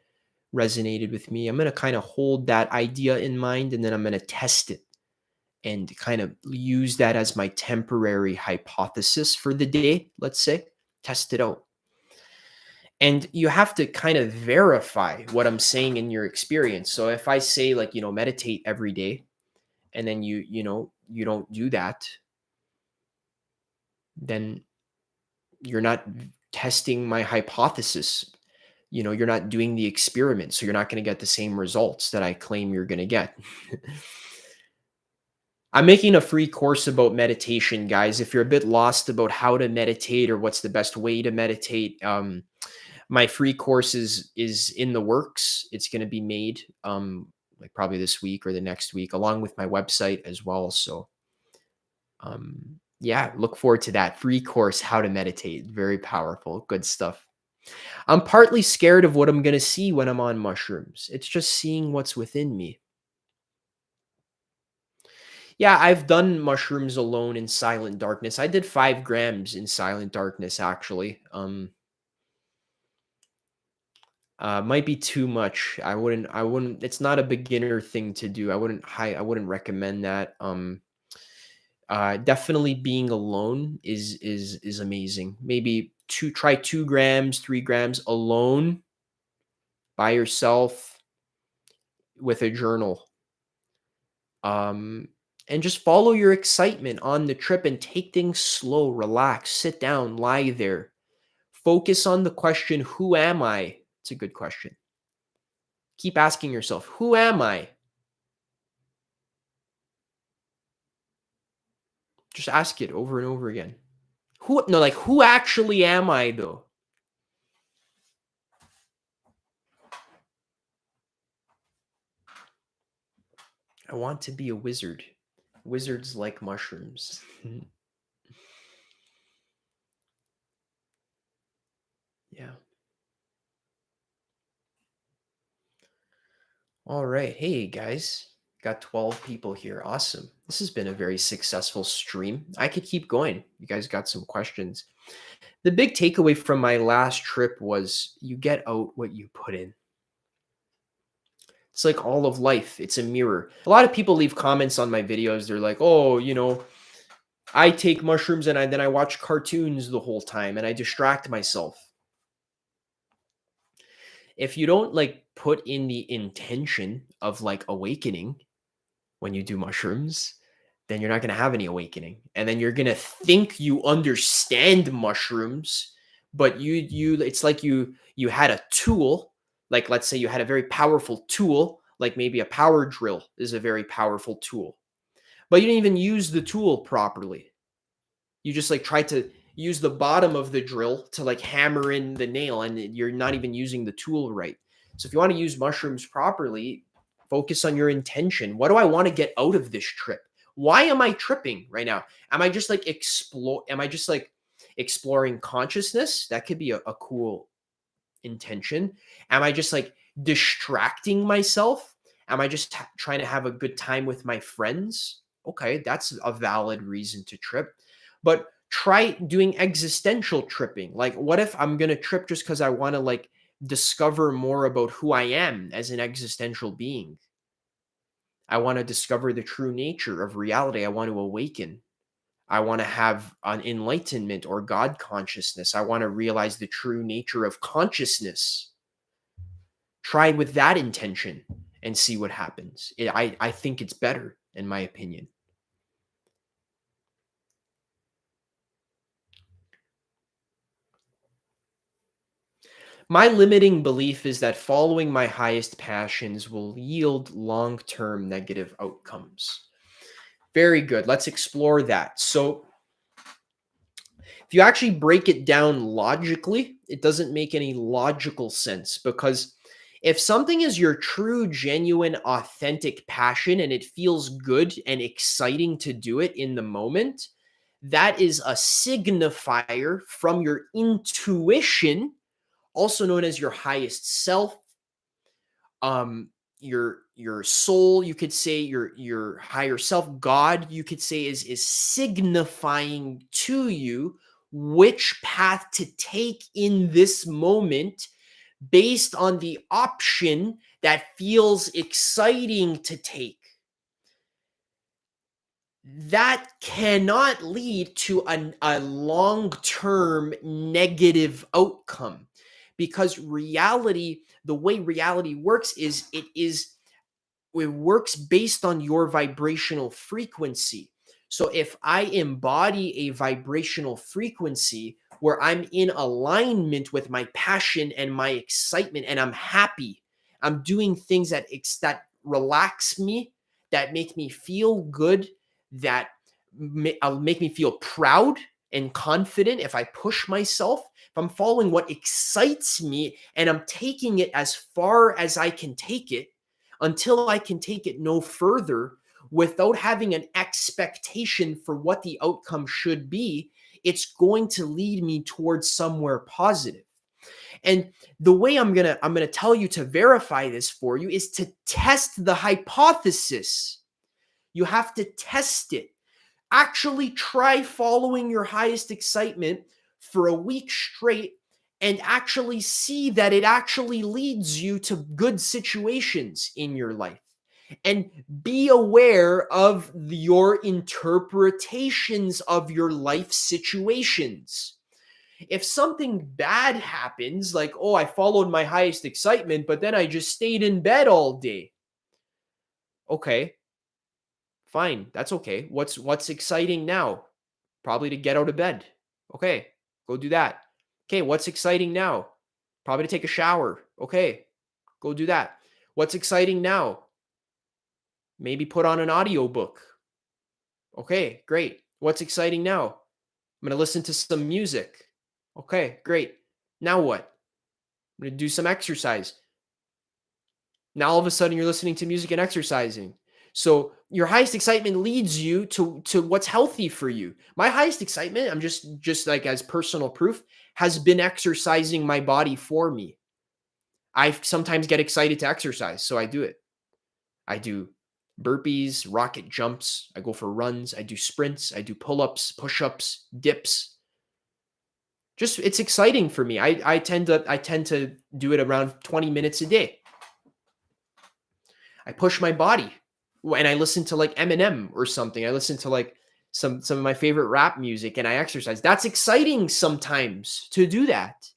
A: resonated with me. I'm going to kind of hold that idea in mind and then I'm going to test it and kind of use that as my temporary hypothesis for the day, let's say, test it out. And you have to kind of verify what I'm saying in your experience. So if I say, like, meditate every day, and then you don't do that, then you're not testing my hypothesis. You're not doing the experiment, so you're not going to get the same results that I claim you're going to get. I'm making a free course about meditation, guys. If you're a bit lost about how to meditate or what's the best way to meditate, my free course is in the works. It's going to be made like probably this week or the next week, along with my website as well. So yeah, look forward to that free course, How to Meditate. Very powerful, good stuff. I'm partly scared of what I'm going to see when I'm on mushrooms. It's just seeing what's within me. Yeah, I've done mushrooms alone in silent darkness. I did 5 grams in silent darkness, actually. Might be too much. I wouldn't it's not a beginner thing to do. I wouldn't recommend that. Definitely being alone is amazing. Maybe try 2 grams, 3 grams alone by yourself with a journal. Um and just follow your excitement on the trip and take things slow, relax, sit down, lie there. Focus on the question, who am I? It's a good question. Keep asking yourself, who am I? Just ask it over and over again. Who no, like, who actually am I though? I want to be a wizard. Wizards like mushrooms. Yeah. All right. Hey guys. Got 12 people here. Awesome. This has been a very successful stream. I could keep going. You guys got some questions. The big takeaway from my last trip was you get out what you put in. It's like all of life. It's a mirror. A lot of people leave comments on my videos. They're like, "Oh, I take mushrooms and then I watch cartoons the whole time and I distract myself." If you don't like put in the intention of like awakening when you do mushrooms, then you're not going to have any awakening. And then you're going to think you understand mushrooms, but it's like you had a tool, like let's say you had a very powerful tool, like maybe a power drill is a very powerful tool. But you didn't even use the tool properly. You just like try to use the bottom of the drill to like hammer in the nail and you're not even using the tool right. So if you want to use mushrooms properly, focus on your intention. What do I want to get out of this trip? Why am I tripping right now? Am I just like exploring consciousness? That could be a cool intention. Am I just like distracting myself? Am I just trying to have a good time with my friends? Okay, that's a valid reason to trip. But try doing existential tripping. Like, what if I'm going to trip just because I want to like discover more about who I am as an existential being? I want to discover the true nature of reality. I want to awaken. I want to have an enlightenment or God consciousness. I want to realize the true nature of consciousness. Try with that intention and see what happens. I think it's better, in my opinion. My limiting belief is that following my highest passions will yield long term negative outcomes. Very good. Let's explore that. So, if you actually break it down logically, it doesn't make any logical sense because if something is your true, genuine, authentic passion and it feels good and exciting to do it in the moment, that is a signifier from your intuition, also known as your highest self, um your soul, you could say, your higher self, God, you could say, is signifying to you which path to take in this moment based on the option that feels exciting to take. That cannot lead to a long-term negative outcome, because reality, the way reality works is it works based on your vibrational frequency. So if I embody a vibrational frequency where I'm in alignment with my passion and my excitement and I'm happy, I'm doing things that relax me, that make me feel good, that make me feel proud and confident if I push myself, if I'm following what excites me and I'm taking it as far as I can take it, until I can take it no further without having an expectation for what the outcome should be, it's going to lead me towards somewhere positive. And the way I'm going to tell you to verify this for you is to test the hypothesis. You have to test it. Actually try following your highest excitement for a week straight and actually see that it actually leads you to good situations in your life. And be aware of your interpretations of your life situations. If something bad happens, like, oh, I followed my highest excitement, but then I just stayed in bed all day. Okay, fine. That's okay. What's exciting now? Probably to get out of bed. Okay, go do that. Okay, what's exciting now? Probably to take a shower. Okay, go do that. What's exciting now? Maybe put on an audiobook. Okay, great. What's exciting now? I'm going to listen to some music. Okay, great. Now what? I'm going to do some exercise. Now all of a sudden you're listening to music and exercising. So your highest excitement leads you to what's healthy for you. My highest excitement, I'm just like, as personal proof, has been exercising my body for me. I sometimes get excited to exercise, so I do it. I do burpees, rocket jumps, I go for runs, I do sprints, I do pull-ups, push-ups, dips. Just, it's exciting for me. I tend to do it around 20 minutes a day. I push my body and I listen to like Eminem or something. I listen to like some of my favorite rap music and I exercise. That's exciting sometimes to do that.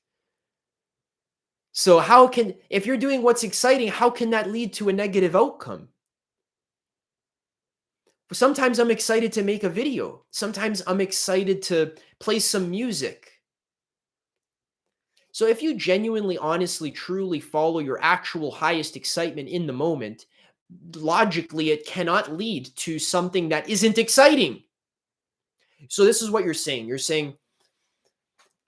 A: So if you're doing what's exciting, how can that lead to a negative outcome? Sometimes I'm excited to make a video. Sometimes I'm excited to play some music. So if you genuinely, honestly, truly follow your actual highest excitement in the moment, logically, it cannot lead to something that isn't exciting. So this is what you're saying. You're saying,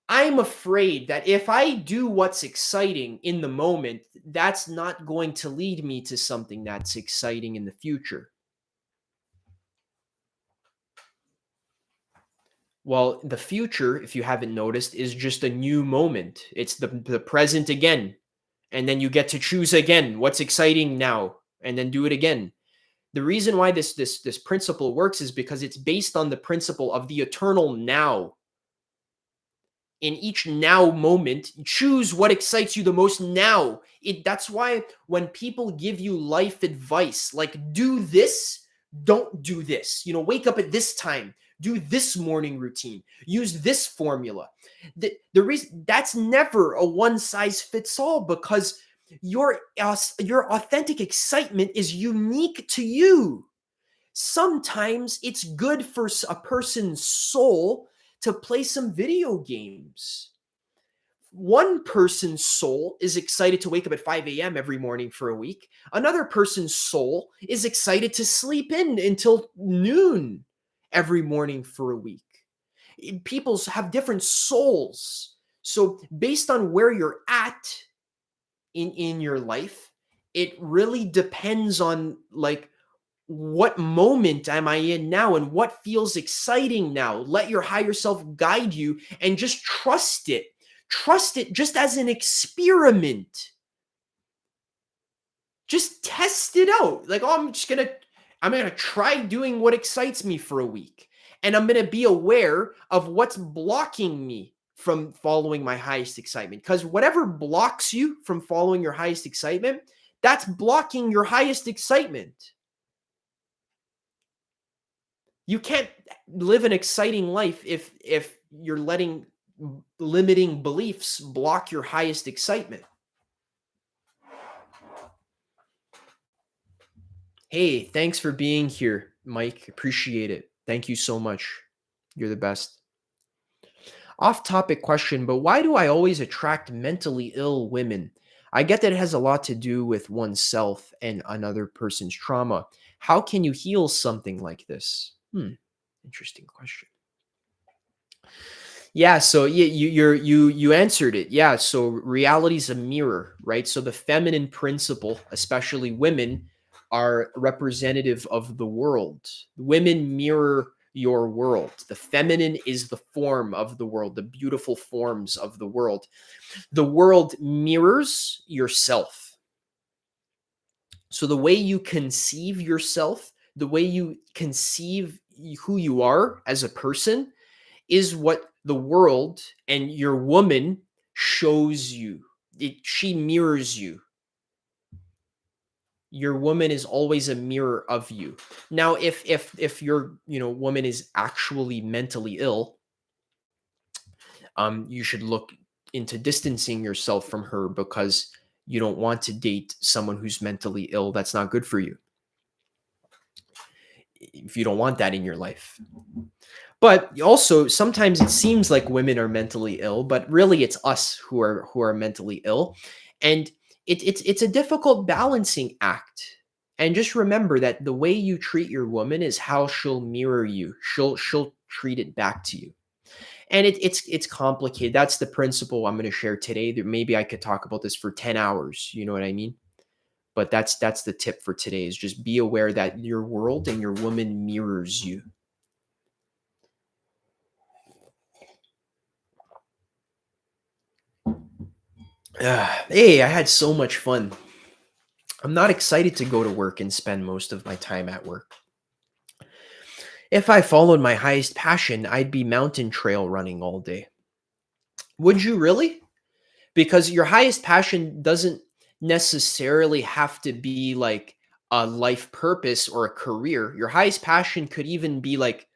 A: I'm afraid that if I do what's exciting in the moment, that's not going to lead me to something that's exciting in the future. Well, the future, if you haven't noticed, is just a new moment. It's the present again. And then you get to choose again what's exciting now and then do it again. The reason why this principle works is because it's based on the principle of the eternal now. In each now moment, choose what excites you the most now. That's why when people give you life advice, like do this, Don't do this. Wake up at this time. Do this morning routine. Use this formula. The reason that's never a one size fits all, because your authentic excitement is unique to you. Sometimes it's good for a person's soul to play some video games. One person's soul is excited to wake up at 5 a.m. every morning for a week. Another person's soul is excited to sleep in until noon every morning for a week. People have different souls. So based on where you're at in your life, it really depends on like, what moment am I in now and what feels exciting now. Let your higher self guide you and just trust it. Trust it just as an experiment. Just test it out. Like, oh, I'm gonna try doing what excites me for a week. And I'm gonna be aware of what's blocking me from following my highest excitement. Because whatever blocks you from following your highest excitement, that's blocking your highest excitement. You can't live an exciting life if you're letting limiting beliefs block your highest excitement. Hey, thanks for being here, Mike. Appreciate it. Thank you so much. You're the best. Off topic question, but why do I always attract mentally ill women? I get that it has a lot to do with oneself and another person's trauma. How can you heal something like this? Interesting question. Yeah, so yeah, you answered it. Yeah, so reality is a mirror, right? So the feminine principle, especially women, are representative of the world. Women mirror your world. The feminine is the form of the world, the beautiful forms of the world. The world mirrors yourself. So the way you conceive yourself, the way you conceive who you are as a person, is what the world and your woman shows you. She mirrors you. Your woman is always a mirror of you. Now, if your woman is actually mentally ill, you should look into distancing yourself from her, because you don't want to date someone who's mentally ill. That's not good for you. If you don't want that in your life. But also, sometimes it seems like women are mentally ill, but really it's us who are mentally ill, and it's a difficult balancing act. And just remember that the way you treat your woman is how she'll mirror you. She'll treat it back to you, and it's complicated. That's the principle I'm going to share today. That maybe I could talk about this for 10 hours. You know what I mean? But that's the tip for today: is just be aware that your world and your woman mirrors you. Hey, I had so much fun. I'm not excited to go to work and spend most of my time at work. If I followed my highest passion, I'd be mountain trail running all day. Would you really? Because your highest passion doesn't necessarily have to be like a life purpose or a career. Your highest passion could even be like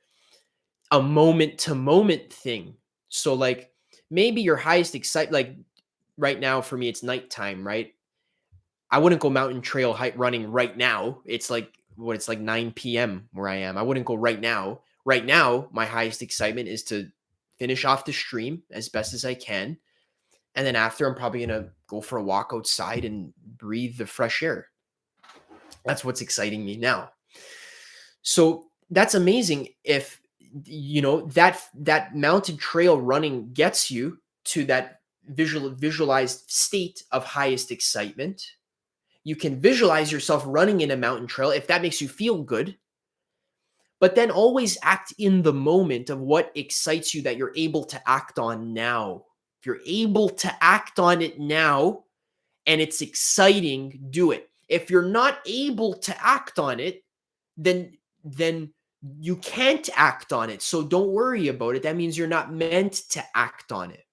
A: a moment to moment thing. So like maybe your highest excite like right now for me it's nighttime, right? I wouldn't go mountain trail hike running right now. It's like 9 p.m. where I am. I wouldn't go right now. Right now, my highest excitement is to finish off the stream as best as I can. And then after, I'm probably going to go for a walk outside and breathe the fresh air. That's what's exciting me now. So that's amazing if that mountain trail running gets you to that visualized state of highest excitement. You can visualize yourself running in a mountain trail if that makes you feel good. But then always act in the moment of what excites you that you're able to act on now. If you're able to act on it now and it's exciting, do it. If you're not able to act on it, then you can't act on it. So don't worry about it. That means you're not meant to act on it.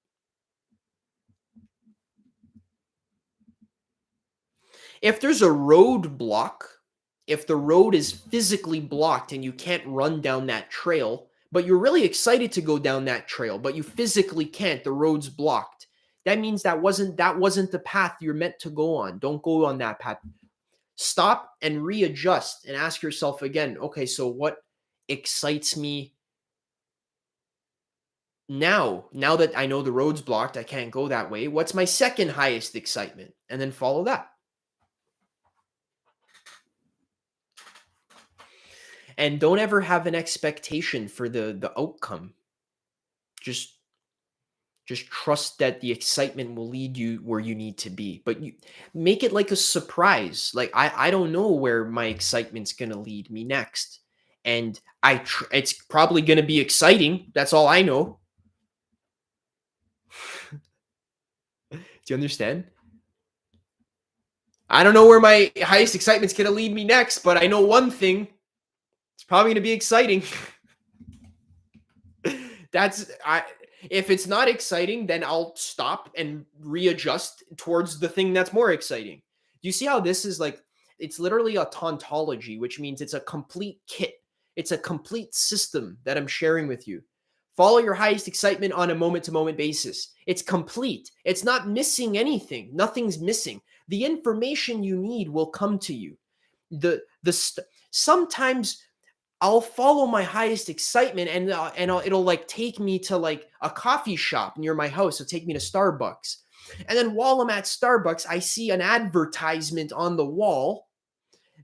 A: If there's a roadblock if the road is physically blocked and you can't run down that trail, but you're really excited to go down that trail, but you physically can't, the road's blocked. That means that wasn't the path you're meant to go on. Don't go on that path. Stop and readjust and ask yourself again, okay, so what excites me now that I know the road's blocked, I can't go that way. What's my second highest excitement? And then follow that. And don't ever have an expectation for the outcome. Just trust that the excitement will lead you where you need to be. But you make it like a surprise. Like I don't know where my excitement's going to lead me next. And it's probably going to be exciting. That's all I know. Do you understand? I don't know where my highest excitement's going to lead me next, but I know one thing. It's probably going to be exciting. If it's not exciting, then I'll stop and readjust towards the thing that's more exciting. You see how this is like, it's literally a tautology, which means it's a complete kit. It's a complete system that I'm sharing with you. Follow your highest excitement on a moment-to-moment basis. It's complete. It's not missing anything. Nothing's missing. The information you need will come to you. Sometimes I'll follow my highest excitement and it'll like take me to like a coffee shop near my house. It'll take me to Starbucks. And then while I'm at Starbucks, I see an advertisement on the wall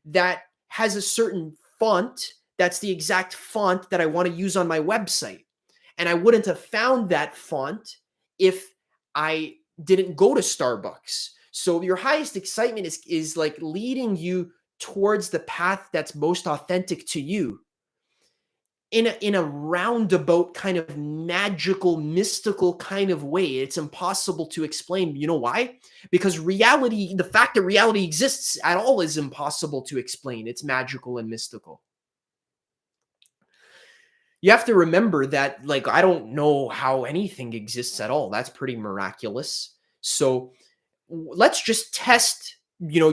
A: that has a certain font. That's the exact font that I want to use on my website. And I wouldn't have found that font if I didn't go to Starbucks. So your highest excitement is like leading you towards the path that's most authentic to you in a roundabout kind of magical, mystical kind of way. It's impossible to explain. You know why? Because reality, the fact that reality exists at all is impossible to explain. It's magical and mystical. You have to remember that, like, I don't know how anything exists at all. That's pretty miraculous. So let's just test,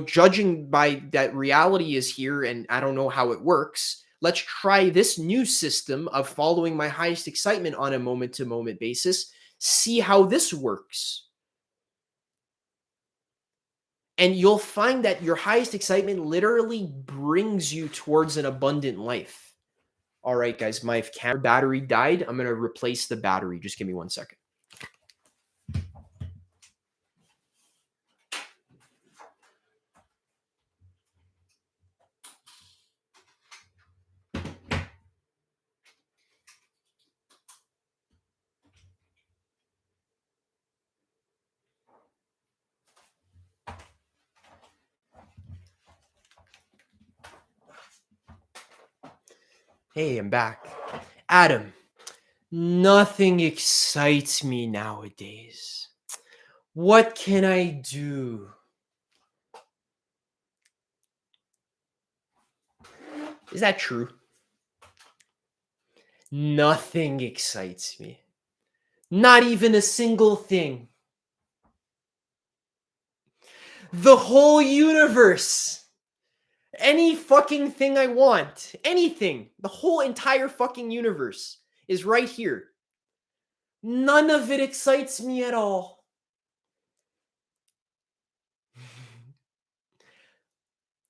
A: judging by that reality is here and I don't know how it works. Let's try this new system of following my highest excitement on a moment-to-moment basis. See how this works. And you'll find that your highest excitement literally brings you towards an abundant life. All right, guys, my camera battery died. I'm going to replace the battery. Just give me 1 second. Hey, I'm back. Adam, nothing excites me nowadays. What can I do? Is that true? Nothing excites me. Not even a single thing. The whole universe. Any fucking thing I want. Anything. The whole entire fucking universe is right here. None of it excites me at all.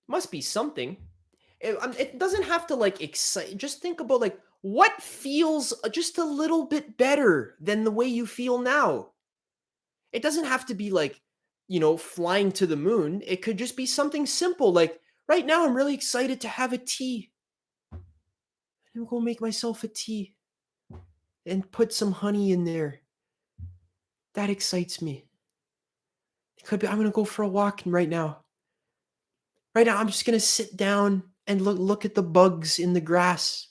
A: Must be something. It doesn't have to like excite. Just think about like what feels just a little bit better than the way you feel now. It doesn't have to be like, flying to the moon. It could just be something simple like right now I'm really excited to have a tea. I'm going to make myself a tea and put some honey in there. That excites me. It could be I'm going to go for a walk right now. Right now I'm just going to sit down and look at the bugs in the grass.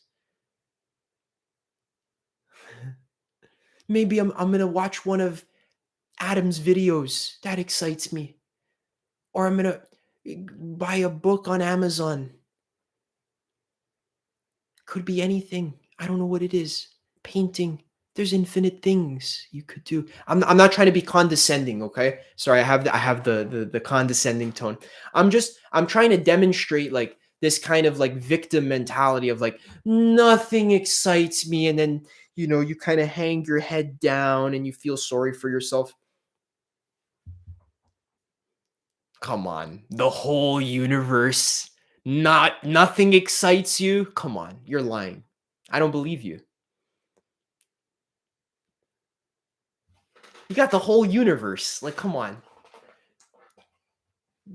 A: Maybe I'm going to watch one of Adam's videos. That excites me. Or I'm going to buy a book on Amazon. Could be anything. I don't know what it is. Painting. There's infinite things you could do. I'm not trying to be condescending, okay? Sorry, I have the condescending tone. I'm trying to demonstrate like this kind of like victim mentality of like nothing excites me, and then you kind of hang your head down and you feel sorry for yourself. Come on, the whole universe, nothing excites you? Come on, you're lying. I don't believe you. You got the whole universe. Like, come on.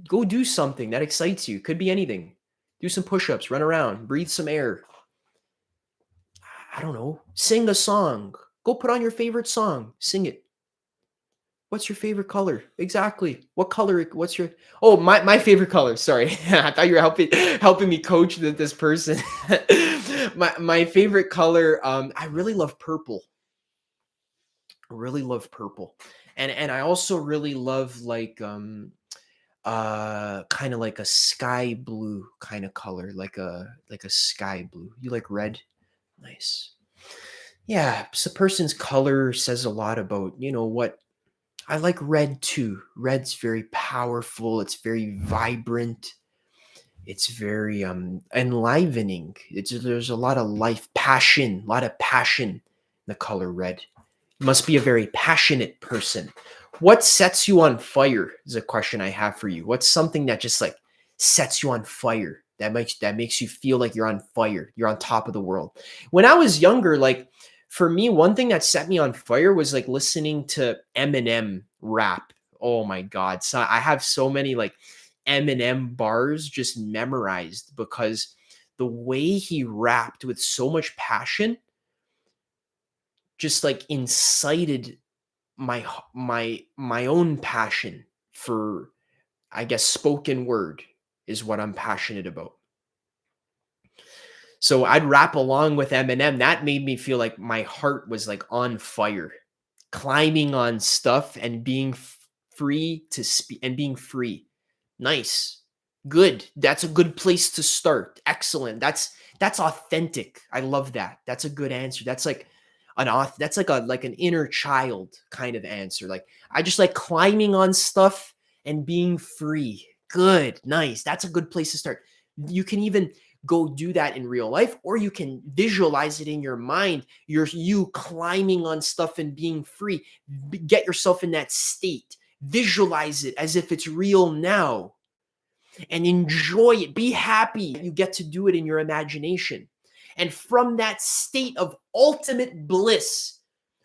A: Go do something that excites you. Could be anything. Do some push-ups, run around, breathe some air. I don't know. Sing a song. Go put on your favorite song. Sing it. What's your favorite color? Exactly. What color? What's your? Oh, my favorite color. Sorry, I thought you were helping me coach this person. My favorite color. I really love purple. I really love purple, and I also really love like kind of like a sky blue kind of color, like a sky blue. You like red? Nice. Yeah, so person's color says a lot about, what I like. Red too. Red's very powerful, it's very vibrant, it's very enlivening. There's a lot of life, passion, a lot of passion in the color red. You must be a very passionate person. What sets you on fire is a question I have for you. What's something that just like sets you on fire? That makes you feel like you're on fire. You're on top of the world. When I was younger, like for me, one thing that set me on fire was like listening to Eminem rap. Oh my God. So I have so many like Eminem bars just memorized because the way he rapped with so much passion just like incited my own passion for, I guess, spoken word is what I'm passionate about. So I'd rap along with Eminem. That made me feel like my heart was like on fire, climbing on stuff and being free to speak and being free. Nice. Good. That's a good place to start. Excellent. That's authentic. I love that. That's a good answer. That's like that's like an inner child kind of answer. Like I just like climbing on stuff and being free. Good. Nice. That's a good place to start. You can even go do that in real life, or you can visualize it in your mind. You climbing on stuff and being free. Get yourself in that state. Visualize it as if it's real now and enjoy it. Be happy you get to do it in your imagination. And from that state of ultimate bliss,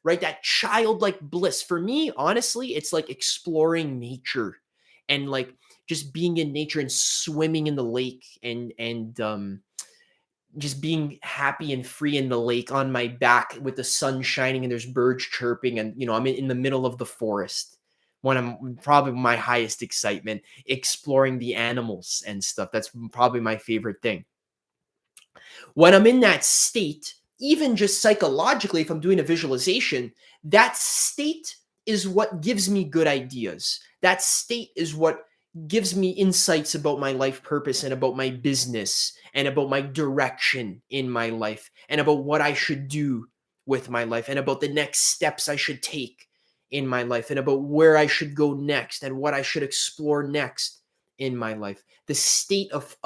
A: right? That childlike bliss. For me, honestly, it's like exploring nature and like just being in nature and swimming in the lake and just being happy and free in the lake on my back with the sun shining and there's birds chirping and I'm in the middle of the forest when I'm probably my highest excitement, exploring the animals and stuff. That's probably my favorite thing. When I'm in that state, even just psychologically, if I'm doing a visualization, that state is what gives me good ideas. That state is what gives me insights about my life purpose and about my business and about my direction in my life and about what I should do with my life and about the next steps I should take in my life and about where I should go next and what I should explore next in my life. The state of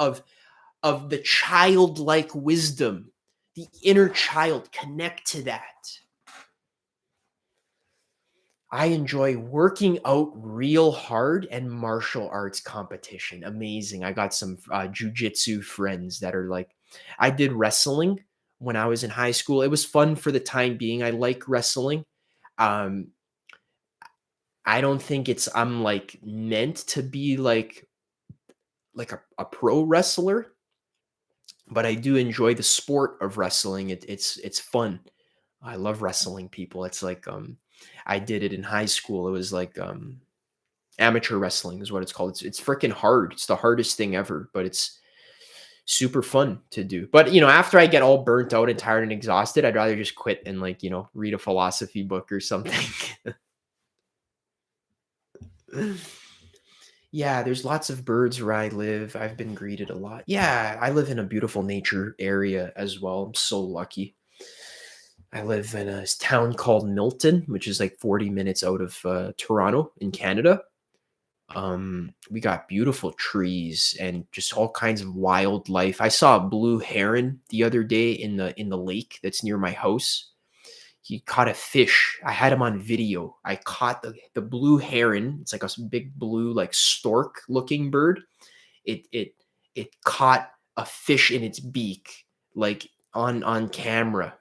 A: the childlike wisdom, the inner child, connect to that. I enjoy working out real hard and martial arts competition. Amazing. I got some jujitsu friends that are like, I did wrestling when I was in high school. It was fun for the time being. I like wrestling. Um, I don't think I'm like meant to be like a pro wrestler, but I do enjoy the sport of wrestling. It's fun. I love wrestling people. It's like I did it in high school. It was like amateur wrestling is what it's called. It's freaking hard. It's the hardest thing ever, but it's super fun to do. But after I get all burnt out and tired and exhausted, I'd rather just quit and like, read a philosophy book or something. Yeah, there's lots of birds where I live. I've been greeted a lot. Yeah, I live in a beautiful nature area as well. I'm so lucky. I live in a town called Milton, which is like 40 minutes out of Toronto in Canada. We got beautiful trees and just all kinds of wildlife. I saw a blue heron the other day in the lake that's near my house. He caught a fish. I had him on video. I caught the blue heron. It's like a big blue, like stork looking bird. It caught a fish in its beak, like on camera.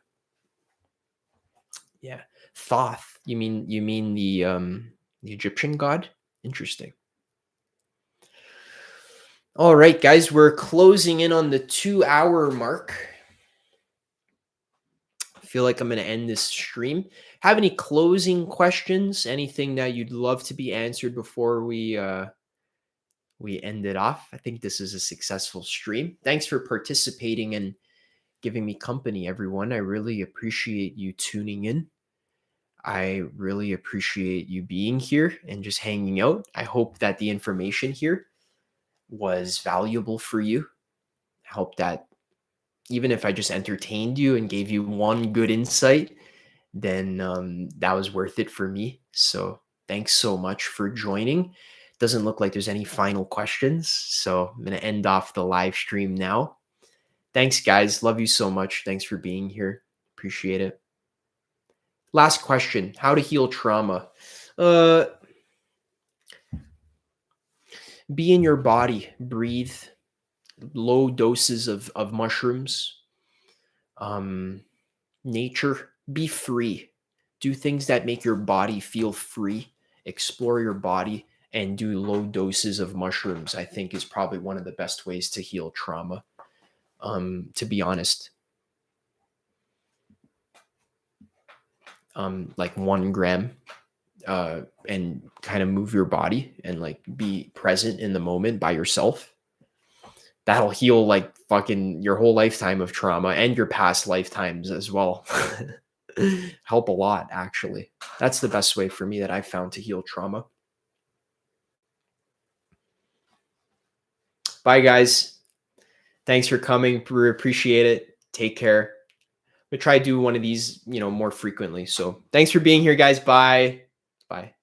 A: Yeah. Thoth. You mean the Egyptian god? Interesting. All right, guys, we're closing in on the 2 hour mark. I feel like I'm going to end this stream. Have any closing questions? Anything that you'd love to be answered before we end it off? I think this is a successful stream. Thanks for participating and giving me company, everyone. I really appreciate you tuning in. I really appreciate you being here and just hanging out. I hope that the information here was valuable for you. I hope that even if I just entertained you and gave you one good insight, then that was worth it for me. So thanks so much for joining. Doesn't look like there's any final questions. So I'm going to end off the live stream now. Thanks, guys. Love you so much. Thanks for being here. Appreciate it. Last question. How to heal trauma. Be in your body. Breathe. Low doses of mushrooms. Nature. Be free. Do things that make your body feel free. Explore your body and do low doses of mushrooms, I think, is probably one of the best ways to heal trauma. To be honest. Like 1 gram, and kind of move your body and like be present in the moment by yourself. That'll heal like fucking your whole lifetime of trauma and your past lifetimes as well. Help a lot, actually. That's the best way for me that I've found to heal trauma. Bye, guys. Thanks for coming. We appreciate it. Take care. We try to do one of these, more frequently. So thanks for being here, guys. Bye. Bye.